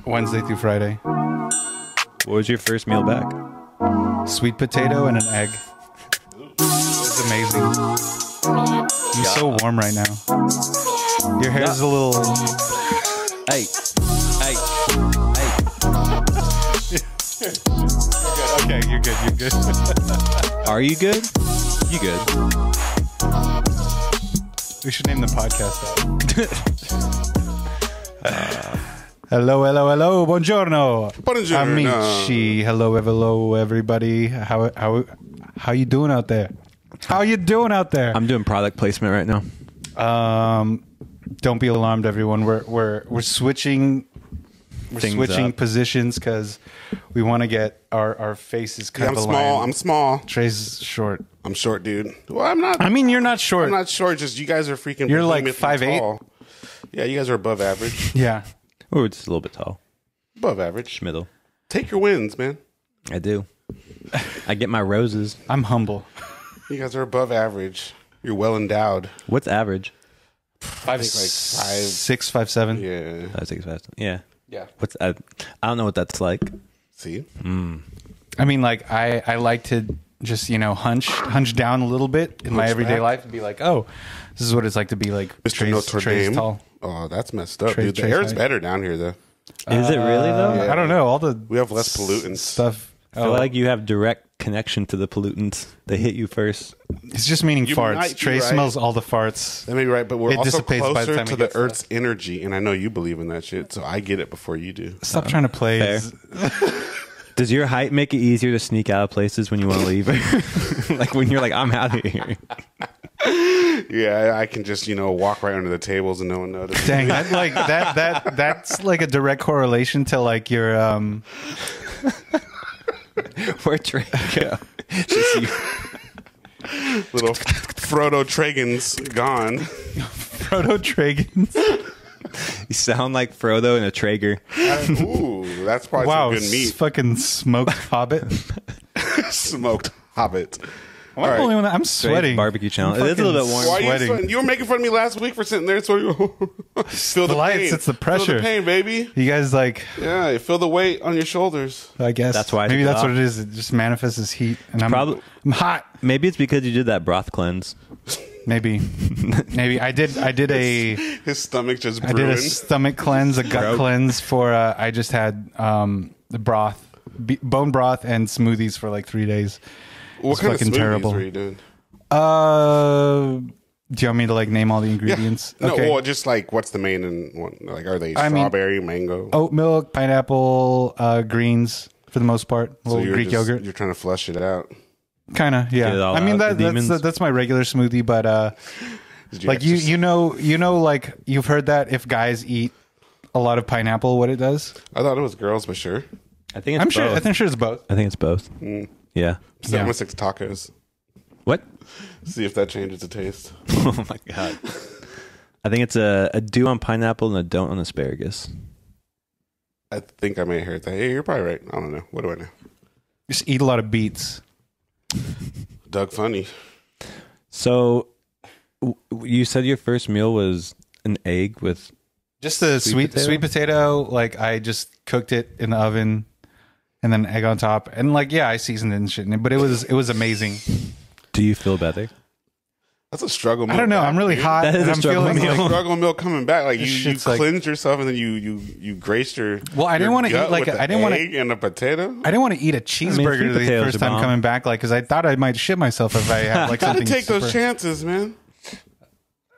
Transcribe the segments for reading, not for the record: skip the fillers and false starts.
Wednesday through Friday. What was your first meal back? Sweet potato and an egg. It's amazing. You're so warm right now. Your hair's a little... Hey. Okay, you're good. Are you good? You good? We should name the podcast that. Hello, buongiorno. Buongiorno. Amici. Hello, everybody. How you doing out there? I'm doing product placement right now. Don't be alarmed, everyone. We're switching. We're Things switching up. positions because we want to get our faces kind of aligned. I'm small. Trey's short. I'm short, dude. Well, I'm not. I mean, you're not short. I'm not short. Just you guys are freaking. You're like behemothly 5'8". tall. Yeah, you guys are above average. Yeah. Oh, just a little bit tall. Above average. Middle. Take your wins, man. I do. I get my roses. I'm humble. You guys are above average. You're well endowed. What's average? 5'6", 5'7". Yeah. 5, 6, 5. Yeah. Yeah. What's I don't know what that's like. See. I mean, like I like to just hunch down a little bit in my Hunch everyday back. life and be like, oh, this is what it's like to be like Mr. Notre Trey's Dame. tall. Oh, that's messed up, Trey- dude. The Trey's air's height. better down here, though. Is it really though? Yeah. I don't know. All the We have less pollutants. stuff. I feel like you have direct connection to the pollutants. They hit you first. It's just meaning You farts. might be Trey right. smells all the farts. That may be right, but we're It also dissipates by the closer time to it the gets to Earth's energy, and I know you believe in that shit, so I get it before you do. Stop trying to play. fair. Does your height make it easier to sneak out of places when you want to leave? Like when you're like, I'm out of here. Yeah, I can just walk right under the tables and no one notices. Dang, that's like a direct correlation to like your Where'd Trey go? Just you. Little Frodo Tragan's gone. proto Tragans. You sound like Frodo and a Traeger. Ooh, that's probably Wow, some good meat. fucking smoked hobbit. Smoked hobbit. Am I the only one I'm sweating? Barbecue challenge. It is a little bit warm. Why are you Sweating. sweating? You were making fun of me last week for sitting there, so you feel the lights, pain. it's the Feel pressure. the pain, baby. You guys like? Yeah, you feel the weight on your shoulders. I guess That's why I maybe took it that's what off. it is. It just manifests as heat, and I'm hot. Maybe it's because you did that broth cleanse. Maybe I did a His stomach just I did a brewing. stomach cleanse, a gut cleanse for. I just had the broth, bone broth, and smoothies for like 3 days. What It's kind of fucking smoothies terrible. were you doing? Do you want me to like name all the ingredients? No, Okay. well, just like what's the main and what, like are they I mean- strawberry, mango? Oat milk, pineapple, greens for the most part. A so little Greek yogurt. You're trying to flush it out. Kind of, yeah. Get it all I mean out, the demons. that's my regular smoothie, but Did you like exercise? you know, like you've heard that if guys eat a lot of pineapple, what it does. I thought it was girls, but sure. I think it's I'm both. sure. I think sure it's both. I think it's both. Yeah. So Yeah. I'm gonna stick to tacos. What? See if that changes the taste. Oh my god. I think it's a do on pineapple and a don't on asparagus. I think I may have heard that. Hey, you're probably right. I don't know. What do I know? Just eat a lot of beets. Doug Funny. So you said your first meal was an egg with Just the Sweet sweet potato. Like I just cooked it in the oven, and then egg on top, and like I seasoned it and shit in it. But it was amazing. Do you feel better? That's a struggle meal. I don't know. back, I'm really dude. hot. That is and a I'm struggle feeling meal. It's like, like struggle meal coming back. Like This you shit's like- cleansed yourself and then you graced your. Well, I didn't your wanna eat gut like with a- the I didn't wanna- egg and a potato. I didn't want to eat a cheeseburger sweet the potatoes first are time bomb. coming back, like because I thought I might shit myself if I had like Gotta something. take those super- chances, man.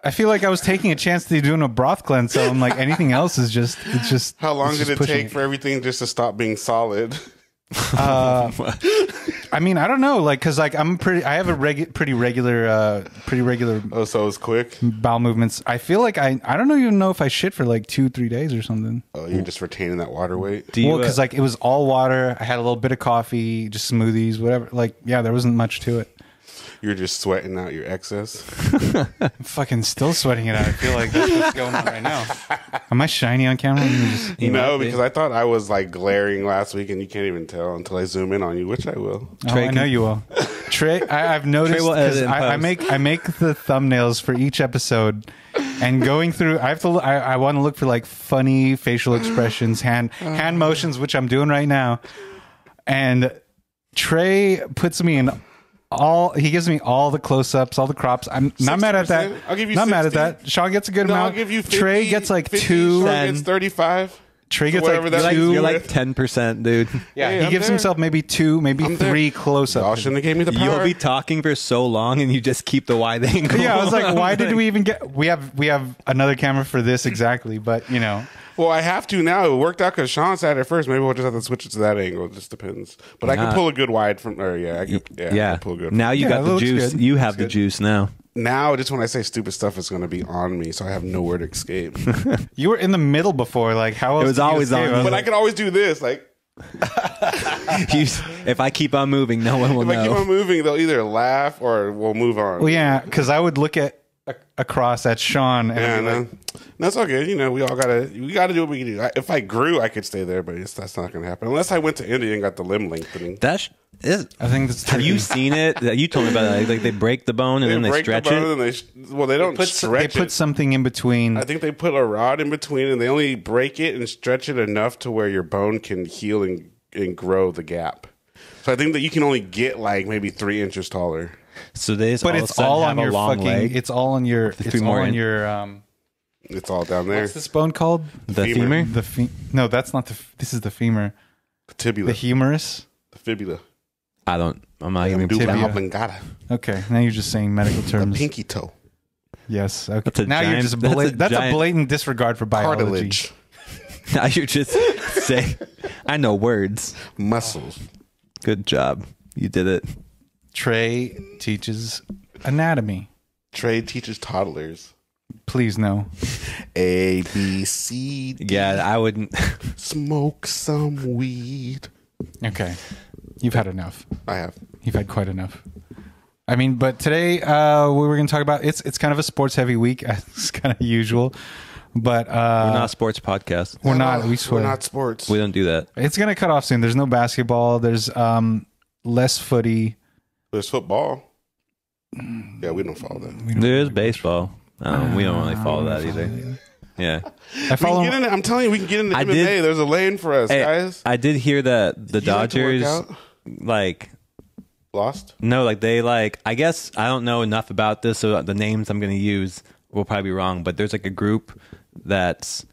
I feel like I was taking a chance to doing a broth cleanse, so I'm like anything else is just it's just. How long it's did just it pushing take for everything just to stop being solid? I mean, I don't know, like because like I have a pretty regular Oh, so it was quick. bowel movements. I feel like I don't even know if I shit for like 2-3 days or something. Oh, you're just retaining that water weight. Do you, Well, because like it was all water. I had a little bit of coffee, just smoothies, whatever. Like yeah, there wasn't much to it. You're just sweating out your excess. I'm fucking still sweating it out. I feel like that's what's going on right now. Am I shiny on camera? Let me just- you No, might be. because I thought I was like glaring last week, and you can't even tell until I zoom in on you, which I will. Oh, Trey I know you will. Trey, I've noticed Trey will edit because in I post. make the thumbnails for each episode, and going through, I want to look for like funny facial expressions, hand motions, which I'm doing right now. And Trey puts me in he gives me all the close-ups, all the crops. I'm not mad at that. I'll give you not 60. mad at that. Sean gets a good amount. I'll give you 50, Trey gets like 50, 2. Sean gets 35. Trey gets whatever like that 2. You're like 10%, dude. Yeah, Hey, he I'm gives there. himself maybe 2, maybe I'm 3 Y'all close-ups. shouldn't have gave me the power. You'll be talking for so long, and you just keep the wide angle. Yeah, I was like, why did we even get? We have another camera for this exactly, but you know. Well, I have to now. It worked out because Sean said it first. Maybe we'll just have to switch it to that angle. It just depends. But I can pull a good wide from. Or I can pull a good. Now you Yeah, got it the looks juice. good. You have the juice now. Now, just when I say stupid stuff, it's going to be on me, so I have nowhere to escape. You were in the middle before, like how else? was did you always escape? on I was But I like, can always do this. Like If I keep on moving, no one will if I keep know. on moving, they'll either laugh or we'll move on. well, yeah, because I would look at across at Sean and Yeah, I'd be no. like, That's all good. You know, we gotta do what we can do. If I grew, I could stay there, but that's not going to happen unless I went to India and got the limb lengthening. That is. I think that's. Have you seen it? You told me about it. Like they break the bone and then they break stretch the bone it. and they don't They stretch put it. something in between. I think they put a rod in between, and they only break it and stretch it enough to where your bone can heal and grow the gap. So I think that you can only get like maybe 3 inches taller. So they just but all it's of a sudden all have on a your long fucking. leg. It's all on your. It's three all more on in. your. It's all down there. What's this bone called? The femur. femur. No, that's not the. This is the femur. The tibula. The humerus. The fibula. I'm not even Tibia. Medulla oblongata. Okay, now you're just saying medical The terms. pinky toe. Yes. Okay. That's a Now you're giant- just that's a that's a giant- blatant disregard for biology. Cartilage. Now you're just saying. I know words. Muscles. Good job. You did it. Trey teaches anatomy. Trey teaches toddlers. Please no. A, B, C, D. Yeah, I wouldn't. Smoke some weed. Okay. You've had enough. I have. You've had quite enough. I mean, but today we were going to talk about it's kind of a sports heavy week. It's kind of usual, but We're not a sports podcast. we're not. We We're swear. not sports. We don't do that. It's going to cut off soon. There's no basketball. There's less footy. There's football. Yeah, we don't follow that. There is baseball. We don't really follow that either. Yeah. I We follow. can get into, I'm telling you, we can get into I MMA. did- There's a lane for us, Hey, guys. I did hear that the You like to work Dodgers, out? like, Lost? no, like they like. I guess I don't know enough about this, so the names I'm going to use will probably be wrong. But there's like a group that's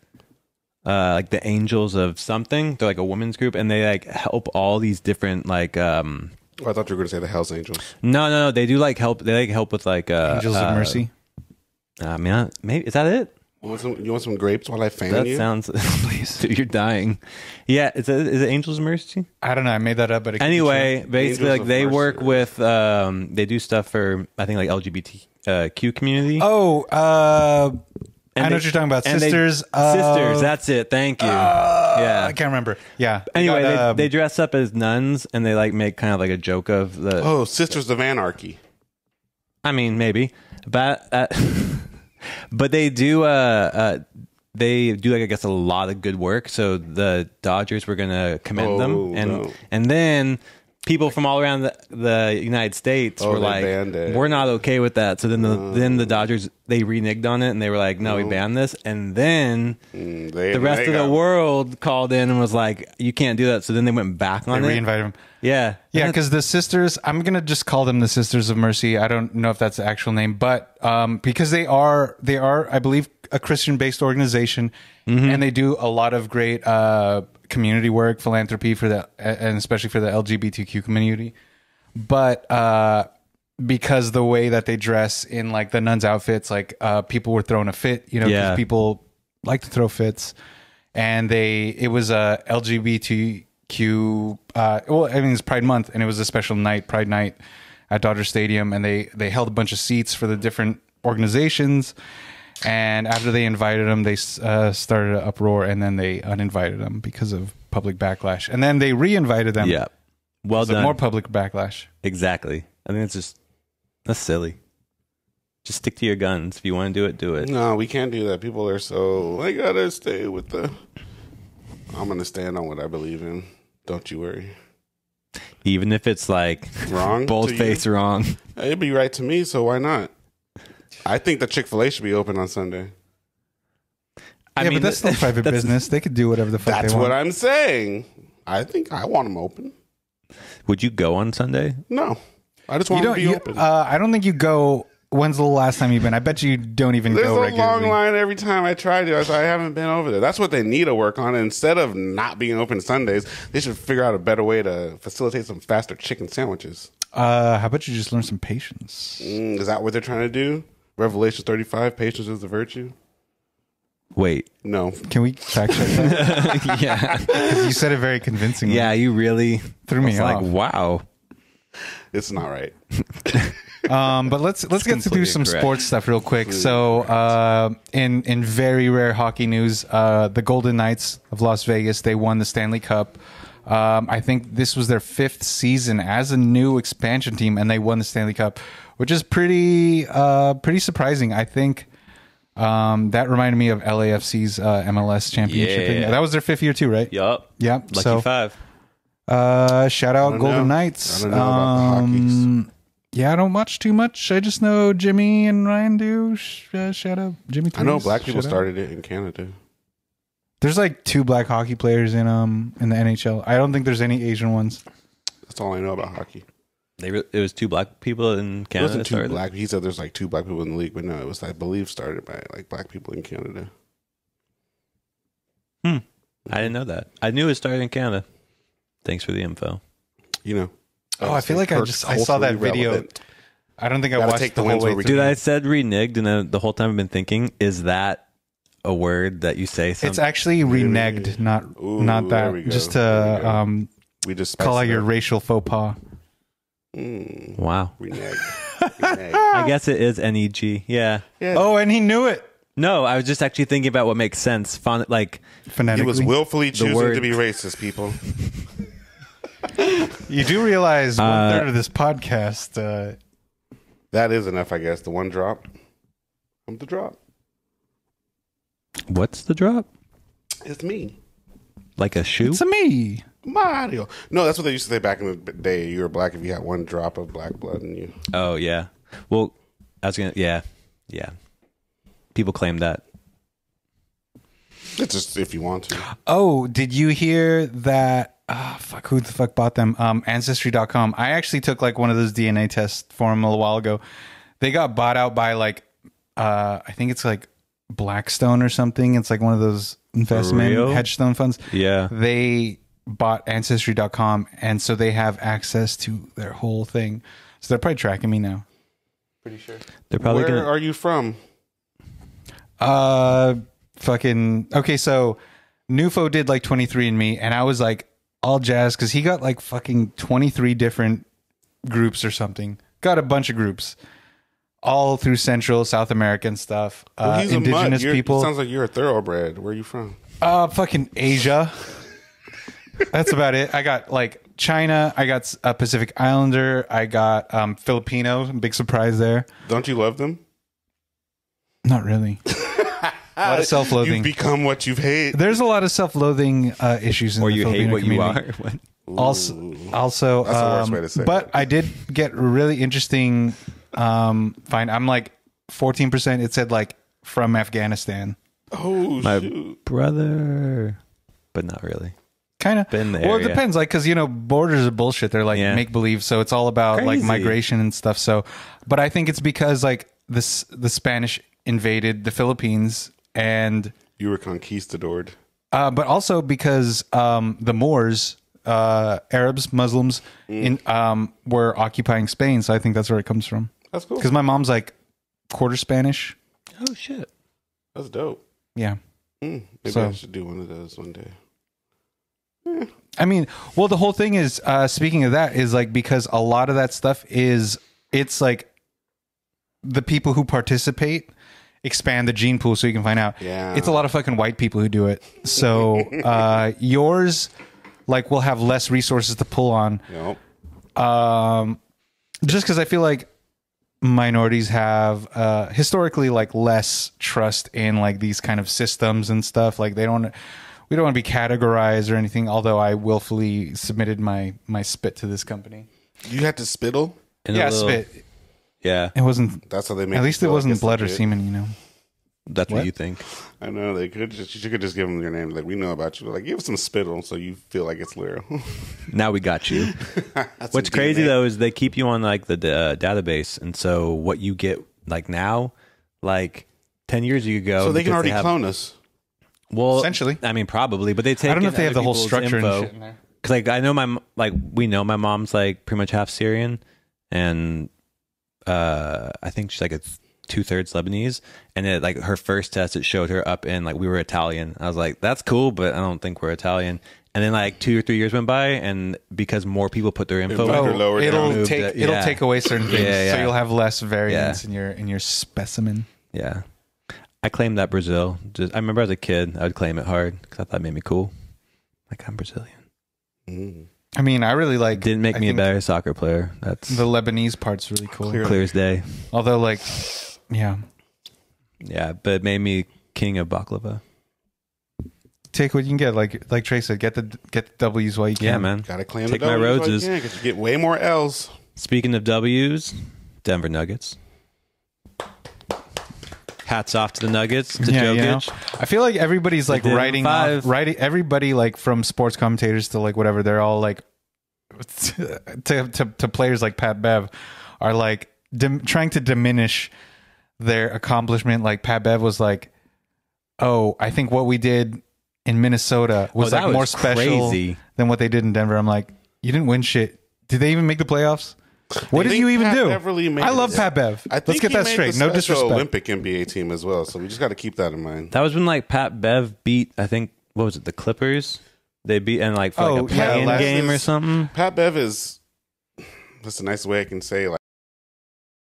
like the Angels of something. They're like a women's group, and they like help all these different like. Oh, I thought you were going to say the Hells Angels. No. They do like help. They like help with like Angels of Mercy. I mean, maybe is that it? You want some grapes while I fan That you? sounds. Please, dude, you're dying. Yeah, is it Angels of Mercy? I don't know. I made that up, but it could be Anyway, true. basically, Angels like of they Mercy. work with. They do stuff for I think like LGBTQ community. Oh, I know And what you're talking about. and they- Sisters. Sisters. That's it. Thank you. Yeah. I can't remember. Yeah. Anyway, We got, they dress up as nuns and they like make kind of like a joke of the. Oh, Sisters of Anarchy. I mean, maybe, but but they do. They do like I guess a lot of good work. So the Dodgers were gonna commend them, and then people from all around the United States were they like, banned it. "We're not okay with that." So then the Dodgers they reneged on it and they were like, "No, we banned this." And then the rest of the world called in and was like, "You can't do that." So then they went back on they it. reinvited him. Yeah, Yeah, because the sisters, I'm gonna just call them the Sisters of Mercy. I don't know if that's the actual name, but because they are, I believe, a Christian-based organization, and they do a lot of great community work, philanthropy for the, and especially for the LGBTQ community. But because the way that they dress in like the nuns' outfits, like people were throwing a fit, you know, because Yeah. people like to throw fits, and it was a LGBTQ. Well, I mean, it's Pride Month, and it was a special night, Pride Night, at Dodger Stadium, and they held a bunch of seats for the different organizations. And after they invited them, they started an uproar, and then they uninvited them because of public backlash. And then they re-invited them. Yeah, well because of done. more public backlash. Exactly. I think that's silly. Just stick to your guns. If you want to do it, do it. No, we can't do that. People are so. I gotta stay with the. I'm gonna stand on what I believe in. Don't you worry. Even if it's like Wrong. bold to face you? wrong. It'd be right to me, so why not? I think the Chick-Fil-A should be open on Sunday. But that's still private business. They could do whatever the fuck they want. That's what I'm saying. I think I want them open. Would you go on Sunday? No. I just want them to be open. I don't think you go. When's the last time you've been? I bet you don't even go regularly. There's a long line every time I try to. I haven't been over there. That's what they need to work on. Instead of not being open Sundays, they should figure out a better way to facilitate some faster chicken sandwiches. How about you just learn some patience? Is that what they're trying to do? Revelation 35, patience is the virtue? Wait. No. Can we fact check that? Yeah. Because you said it very convincingly. Yeah, you really threw me off. Like, wow. It's not right. But let's get to do some sports stuff real quick. So, in very rare hockey news, the Golden Knights of Las Vegas, they won the Stanley Cup. I think this was their 5th season as a new expansion team, and they won the Stanley Cup, which is pretty surprising. I think that reminded me of LAFC's MLS championship. Yeah. That was their 5th year too, right? Yup. Yep. Lucky 5. Shout out Golden Knights. I don't know about the hockeys. Yeah, I don't watch too much. I just know Jimmy and Ryan do. Shout out Jimmy. I know black people started it in Canada. There's like 2 black hockey players in the NHL. I don't think there's any Asian ones. That's all I know about hockey. It was 2 black people in Canada. It wasn't 2 black. He said there's like 2 black people in the league, but no, it was I believe started by like black people in Canada. I didn't know that. I knew it started in Canada. Thanks for the info. You know. Oh, I feel like I saw that video. Relevant. I don't think I watched the whole way through. Dude, I said reneged, and the whole time I've been thinking, is that a word that you say? It's actually reneged, not that. Just to we just call out your racial faux pas. Wow. Reneged. I guess it is NEG. Yeah. Oh, and he knew it. No, I was just actually thinking about what makes sense. Like phonetically. He was willfully choosing to be racist, people. You do realize 1/3 of this podcast. That is enough, I guess. The one drop. I'm the drop. What's the drop? It's me. Like a shoe? It's a me. Mario. No, that's what they used to say back in the day. You were black if you had one drop of black blood in you. Oh, yeah. Well, I was going to... Yeah. People claim that. It's just if you want to. Oh, did you hear that? Who the fuck bought them? Ancestry.com. I actually took like one of those DNA tests for them a little while ago. They got bought out by like, I think it's like Blackstone or something. It's like one of those investment hedge stone funds. Yeah. They bought Ancestry.com, and so they have access to their whole thing. So they're probably tracking me now. Pretty sure. They're probably Where are you from? Okay, so Nufo did like 23andMe, and I was like all jazzed because he got like fucking 23 different groups or something. Got a bunch of groups all through Central, South American stuff. Indigenous people. Sounds like you're a thoroughbred. Where are you from? Fucking Asia. That's about it. I got like China. I got a Pacific Islander. I got Filipino. Big surprise there. Don't you love them? Not really. A lot of self-loathing. You've become what you've hated. There's a lot of self-loathing issues in or the you Filipino hate what community. you are. Also, that's the worst way to say it. But I did get really interesting find. I'm like 14%. It said like from Afghanistan. Oh, My shoot. brother. But not really. Kind of. Been there. Well, it depends. Like, because, borders are bullshit. They're like make believe. So it's all about like migration and stuff. So, but I think it's because like the Spanish invaded the Philippines and You were conquistadored. but also because the Moors, Arabs, Muslims were occupying Spain. So I think that's where it comes from. That's cool. Because my mom's like quarter Spanish. Oh, shit. That's dope. Yeah. Maybe I should do one of those one day. I mean, well, the whole thing is, speaking of that, is like because a lot of that stuff it's like the people who participate expand the gene pool so you can find out. Yeah. It's a lot of fucking white people who do it. So yours like will have less resources to pull on. Nope. Just because I feel like minorities have historically like less trust in like these kind of systems and stuff. Like we don't want to be categorized or anything, although I willfully submitted my spit to this company. You had to spittle? Spit. Yeah, It wasn't. That's how they make. At least it feel, I wasn't guess, blood or legit. semen. You know. that's what you think. I know they could. You could just give them your name. Like, we know about you. Like, give some spittle so you feel like it's literal. Now we got you. That's What's some crazy DNA. though is they keep you on like the database, and so what you get like now, like 10 years ago, So they can because already have- clone us. Well, Essentially. I mean, probably, but they take. I don't know in if they have other the whole people's structure info. and shit in there. Because like I know we know my mom's like pretty much half Syrian, and I think she's like a 2/3 Lebanese. And it like her first test, it showed her up in like we were Italian. I was like, that's cool, but I don't think we're Italian. And then like 2 or 3 years went by, and because more people put their info, Better in, lower it'll down. take Moved it, it'll yeah. take away certain things, Yeah, so yeah. you'll have less variance in your specimen. yeah. I claimed that Brazil. I remember as a kid, I would claim it hard because I thought it made me cool. Like I'm Brazilian. Mm. I mean, I really like. Didn't make I me a think better soccer player. That's The Lebanese part's really cool. clear as day. Although, like, yeah, Yeah, but it made me king of baklava. take what you can get. Like Trey said, get the W's while you can. Yeah, man. Gotta claim Take the my W's roses. while you can, 'cause you get way more L's. Speaking of W's, Denver Nuggets. Hats off to the Nuggets, to Yeah, you know? Jokic. I feel like everybody's like did it in writing five. everybody like from sports commentators to like whatever. They're all like to players like Pat Bev are like trying to diminish their accomplishment. Like Pat Bev was like, "Oh, I think what we did in Minnesota was that like more was special crazy. than what they did in Denver." I'm like, "You didn't win shit. Did they even make the playoffs? What You did think you even Pat do?" Beverly made I love it? Pat Bev. I think Let's get he that made straight. the No special disrespect. Olympic NBA team as well, so we just got to keep that in mind. That was when like Pat Bev beat, I think, what was it, the Clippers? They beat in like for Oh, like a yeah, play-in last- game or something. Pat Bev is. That's a nice way I can say. Like,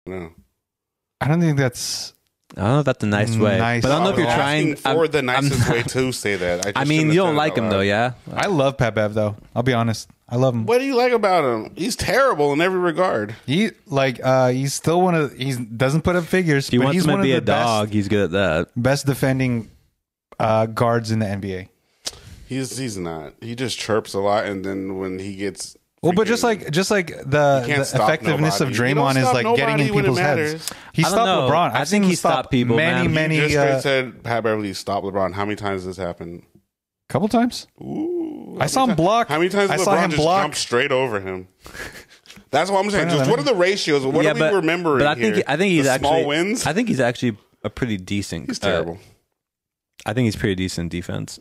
no. I don't think that's. I don't know if that's a nice way, Nice. but I don't know if was you're trying. asking for the nicest I'm- way to say that. I just mean, shouldn't you have don't said it like out him though, loud. yeah? I love Pat Bev though. I'll be honest. I love him. What do you like about him? He's terrible in every regard. He like he's still one of he doesn't put up figures. If he but wants he's him one to be of a the dog, he's good at that. best defending guards in the NBA. He's not. He just chirps a lot, and then when he gets Well, but just freaking- like the can't stop effectiveness nobody. of You don't Draymond is stop like getting in nobody when it people's matters. heads. He I don't stopped know. LeBron. I I've think seen he him stop stopped people, many, man. many, you just straight said Pat Beverly stopped LeBron. How many times has this happened? couple times. Ooh, I saw him block. How many times I did saw LeBron him just block. jump straight over him? That's what I'm saying. I know, Just I what are the ratios? What are we remembering? But I think here? I think he's The actually small wins. I think he's actually a pretty decent. He's terrible. I think he's pretty decent defense.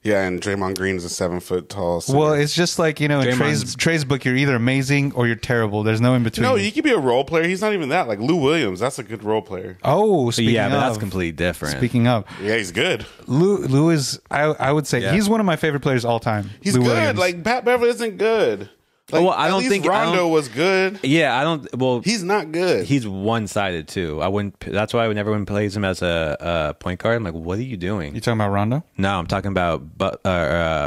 Yeah, and Draymond Green is a 7 foot tall. center. Well, it's just like in Draymond's- Trey's book, you're either amazing or you're terrible. There's no in between. no, you could be a role player. He's not even that. Like Lou Williams, that's a good role player. Oh, speaking Yeah, but that's of, completely different. speaking of, Yeah, he's good. Lou is I would say Yeah. he's one of my favorite players all time. He's Lou good. Williams. Like Pat Beverly isn't good. Like, Well, I at don't least think- I Rondo don't- was good. Yeah, I don't. Well, He's not good. he's one sided too. I wouldn't. That's why whenever everyone plays him as a point guard, I'm like, what are you doing? you talking about Rondo? No, I'm talking about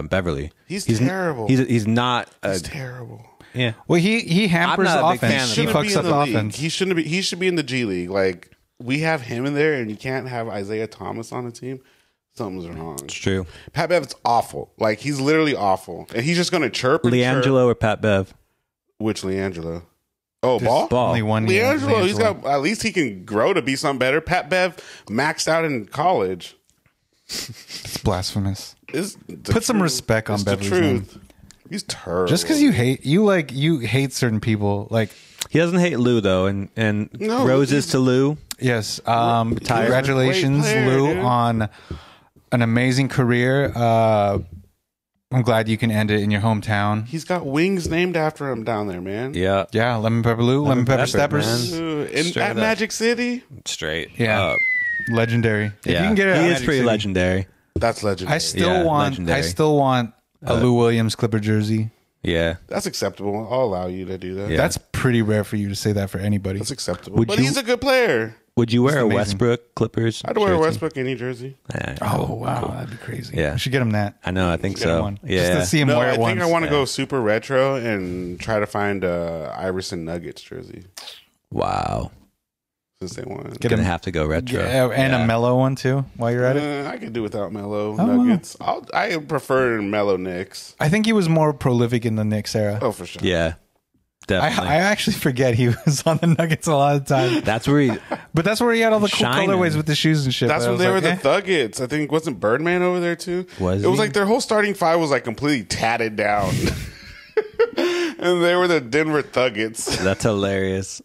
Beverly. He's n- terrible. He's not. He's terrible. Yeah. Well, he hampers I'm not a big fan offense. of He him. Shouldn't be fucks in up the offense. league. He shouldn't be. He should be in the G League. Like we have him in there, and you can't have Isaiah Thomas on the team. Something's wrong. It's true. Pat Bev's awful. Like he's literally awful, and he's just gonna chirp. And chirp. LiAngelo or Pat Bev? Which LiAngelo? Oh, Ball. Ball. Only one year. LiAngelo, he's got. At least he can grow to be something better. Pat Bev maxed out in college. It's blasphemous. It's the Put some truth. respect on It's the Beverly's truth. He's terrible. Just because you hate certain people, like He doesn't hate Lou though, and No, roses he's- to Lou. yes, congratulations, Great player, Lou, dude. on an amazing career. I'm glad you can end it in your hometown. He's got wings named after him down there, man. Yeah, Yeah, lemon pepper Lou, lemon pepper pepper, steppers, man. Ooh, in, Straight at up. Magic City, straight. Yeah. up. legendary. If Yeah, you can get it, he at is Magic pretty City. legendary. that's legendary. I still Yeah, want. legendary. I still want a Lou Williams Clipper jersey. Yeah. That's acceptable. I'll allow you to do that. Yeah. That's pretty rare for you to say that for anybody. That's acceptable. Would but you- he's a good player. Would you wear a amazing. Westbrook Clippers? I'd wear a jersey? Westbrook any jersey. Yeah. Oh wow, that'd be crazy. Yeah. we should get him that. I know. I think Get him so. one. Yeah. Just to see him No, wear I it think once. I want to go super retro and try to find a Iverson Nuggets jersey Wow. since they won. Get Gonna him. have to go retro. Yeah, and a mellow one too. While you're at it, I could do without Melo Oh, wow. Nuggets. I prefer Melo Knicks. I think he was more prolific in the Knicks era. Oh, for sure. Yeah. Definitely. I actually forget he was on the Nuggets a lot of time. That's where he. But that's where he had all the cool Shining. colorways with the shoes and shit. That's But I when was they were like, the Thuggets. I think wasn't Birdman over there too? It was he? like their whole starting five was like completely tatted down, and they were the Denver Thuggets. That's hilarious.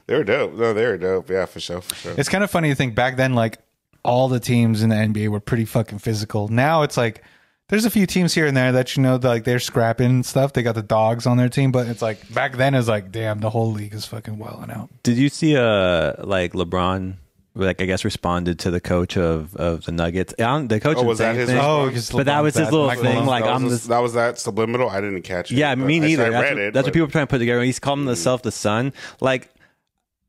They were dope. No, they were dope. Yeah, for sure, for sure. It's kind of funny to think back then, like all the teams in the NBA were pretty fucking physical. Now it's like there's a few teams here and there that like they're scrapping and stuff. They got the dogs on their team, but it's like back then it's like, damn, the whole league is fucking wilding out. Did you see like LeBron? Like I guess responded to the coach of the Nuggets. The coach was that his response? But that was his little thing. Like that was that subliminal. I didn't catch it. Yeah, me neither. That's what people are trying to put together. He's calling himself the son. Like,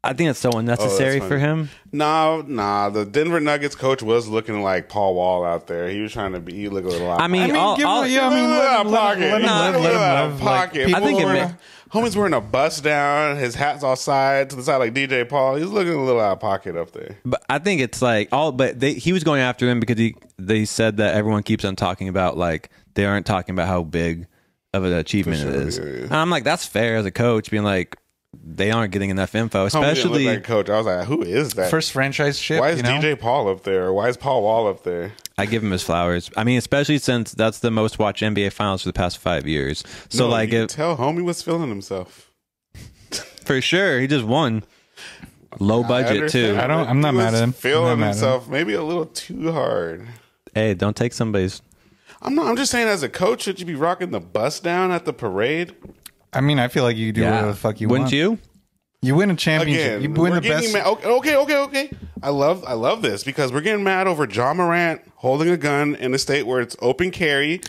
I think it's so unnecessary for him. No, the Denver Nuggets coach was looking like Paul Wall out there. He was trying to be. He looked a little out. Let him live. Pocket. I think homie's wearing a bust down. His hat's all side to the side like DJ Paul. He's looking a little out of pocket up there. But I think it's like he was going after him because they said that everyone keeps on talking about like they aren't talking about how big of an achievement it is. Yeah. And I'm like, that's fair as a coach being like, they aren't getting enough info, especially like coach. I was like, who is that? First franchise ship. Why is DJ Paul up there? Why is Paul Wall up there? I give him his flowers. I mean, especially since that's the most watched NBA Finals for the past 5 years. So no, like, you can tell homie was feeling himself for sure. He just won. Low budget too. I'm not mad at him. Feeling himself maybe a little too hard. Hey, don't take somebody's. I'm just saying, as a coach, should you be rocking the bust down at the parade? I mean, I feel like you do whatever the fuck you Wouldn't want. you? You win a championship. Again, you win the best. Okay. I love this because we're getting mad over Ja Morant holding a gun in a state where it's open carry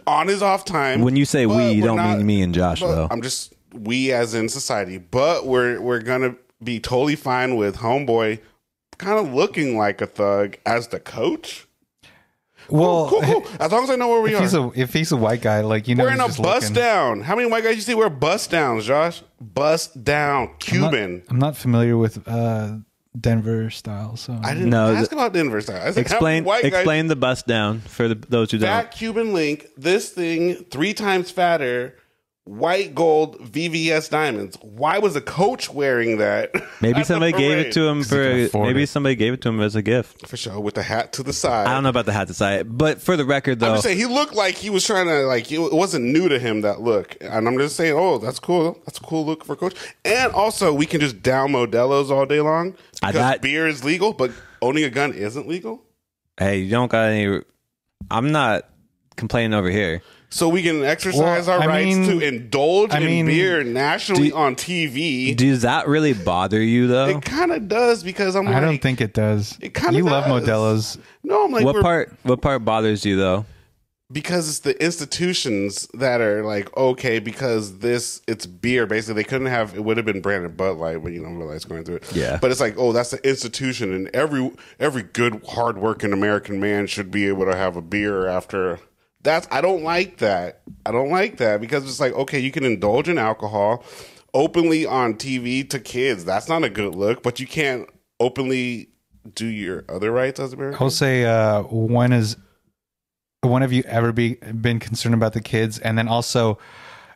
on his off time. When you say we, you don't mean me and Josh, though. I'm just we as in society, but we're gonna be totally fine with homeboy kind of looking like a thug as the coach. Well, cool. As long as I know where we are. If he's a white guy, like, you know, wearing a bust down. How many white guys you see wear bust downs, Josh? Bust down, Cuban. I'm not familiar with Denver style, so I didn't ask about Denver style. I said, explain the bust down for those who don't. Fat Cuban link. This thing 3 times fatter. White gold VVS diamonds. Why was a coach wearing that? Maybe somebody gave it to him somebody gave it to him as a gift. For sure, with the hat to the side. I don't know about the hat to the side, but for the record, though, I'm just saying he looked like he was trying to it wasn't new to him, that look. And I'm just saying, that's cool. That's a cool look for a coach. And also, we can just down Modelo's all day long because beer is legal, but owning a gun isn't legal. Hey, you don't got any. I'm not complaining over here. So we can exercise our rights to indulge in beer nationally on TV. Does that really bother you, though? It kind of does because I don't think it does. It kind of You love Modelo's. No, I'm like... What part bothers you, though? Because it's the institutions that are like, okay, because it's beer. Basically, they couldn't have... It would have been branded Bud Light, but Bud Light's going through it. Yeah. But it's like, that's the institution, and every good, hardworking American man should be able to have a beer after... I don't like that. Because it's like, okay, you can indulge in alcohol openly on TV to kids. That's not a good look, but you can't openly do your other rights as Americans. I'll say, when have you ever been concerned about the kids? And then also,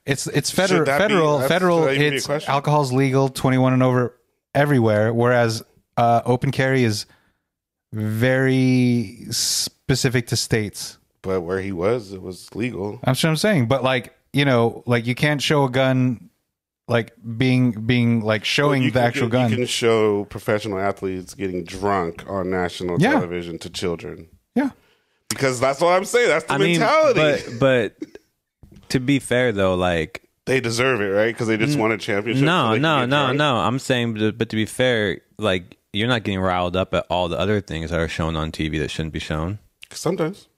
it's federal. It's alcohol's legal, 21 and over everywhere, whereas open carry is very specific to states. But where he was, it was legal. That's what I'm saying. But you can't show a gun, being showing the actual gun. You can show professional athletes getting drunk on national television to children. Yeah, because that's what I'm saying. That's the mentality. But to be fair, though, they deserve it, right? Because they just won a championship. No. I'm saying, but to be fair, you're not getting riled up at all the other things that are shown on TV that shouldn't be shown. Sometimes.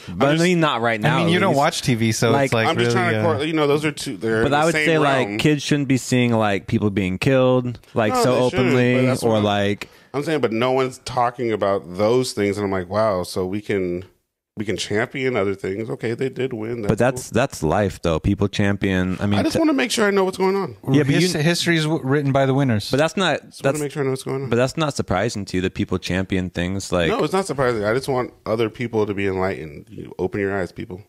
But not right now. I mean, you don't watch TV, so it's I'm just trying to, those are two. But I would say realm. Kids shouldn't be seeing people being killed so openly, or I'm saying, but no one's talking about those things, and I'm like, wow, so we can champion other things. Okay, they did win. That's life, though. People champion. I mean, I just want to make sure I know what's going on. Yeah, but history is written by the winners. But that's not. Just want to make sure I know what's going on. But that's not surprising to you that people champion things like. No, it's not surprising. I just want other people to be enlightened. Open your eyes, people.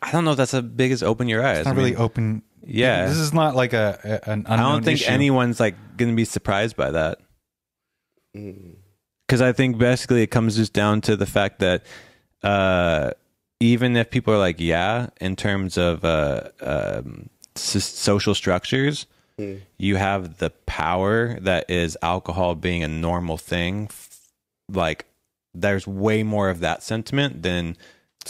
I don't know if that's as big as open your eyes. It's not really open. Yeah. This is not like an unknown I don't think issue. anyone's like going to be surprised by that. Because I think basically it comes just down to the fact that even if people are like, yeah, in terms of social structures, you have the power that is alcohol being a normal thing. Like, there's way more of that sentiment than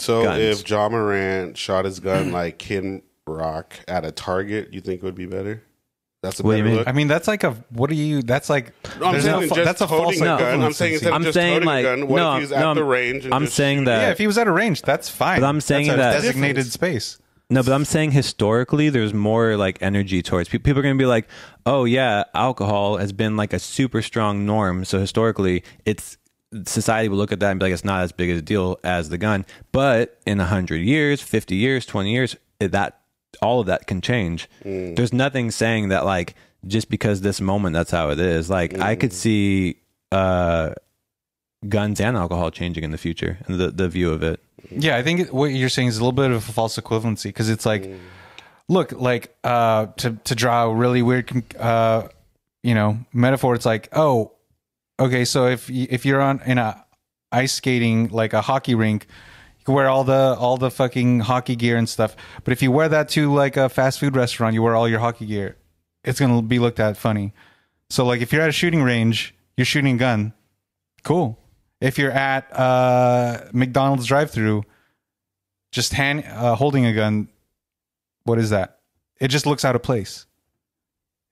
guns. If Ja Morant shot his gun like Kid Rock at a target, you think it would be better? That's a What do you better mean? look. I mean, that's like that's like No, I'm there's saying no- just that's a false toting a gun. I'm equivalency. saying instead of I'm just saying, toting like, a gun, what no, if he's no, at the range? And I'm just saying shoot? that. Yeah, if he was at a range, that's fine. But I'm saying that's that- a designated Difference. space. No, but I'm saying historically, there's more like energy towards people are going to be like, oh yeah, alcohol has been like a super strong norm. So historically, society will look at that and be like, it's not as big a deal as the gun. But in 100 years, 50 years, 20 years, that all of that can change. There's nothing saying that like just because this moment that's how it is. Like I could see guns and alcohol changing in the future and the view of it. Yeah, I think what you're saying is a little bit of a false equivalency because it's like, look, like to draw a really weird, metaphor. It's like, oh, okay, so if you're in a ice skating like a hockey rink, you can wear all the fucking hockey gear and stuff. But if you wear that to like a fast food restaurant, you wear all your hockey gear, it's gonna be looked at funny. So like if you're at a shooting range, you're shooting a gun, cool. If you're at McDonald's drive-through, just holding a gun, what is that? It just looks out of place.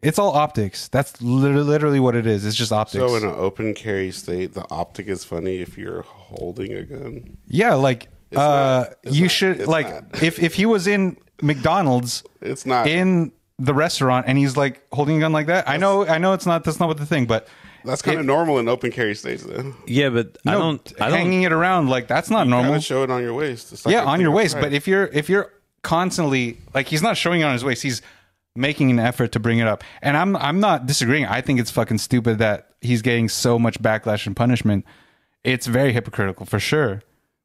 It's all optics. That's literally what it is. It's just optics. So in an open carry state, the optic is funny if you're holding a gun. Yeah, like It's if he was in McDonald's, It's not. in the restaurant, and he's like holding a gun like that. I know, it's not. That's not what the thing, but. That's kind of normal in open carry states, though. Yeah, but I don't. Hanging it around like that's not normal. Gotta show it on your waist. It's like Yeah, a on thing your of waist. pride. But if you're constantly like, he's not showing it on his waist. He's making an effort to bring it up. And I'm not disagreeing. I think it's fucking stupid that he's getting so much backlash and punishment. It's very hypocritical for sure.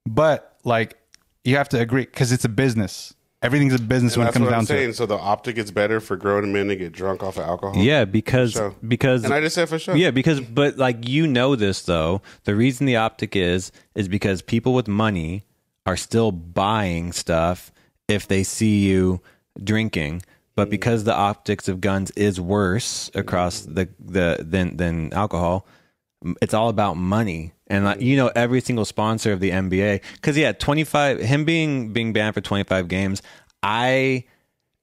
But like, you have to agree because it's a business. Everything's a business when it that's comes what down I'm to saying. it. So the optic is better for grown men to get drunk off of alcohol. Yeah, because Sure. because And I just said for sure. yeah, but like this though, the reason the optic is because people with money are still buying stuff if they see you drinking. But because the optics of guns is worse across than alcohol, it's all about money. And like, every single sponsor of the NBA, because 25, him being banned for 25 games, I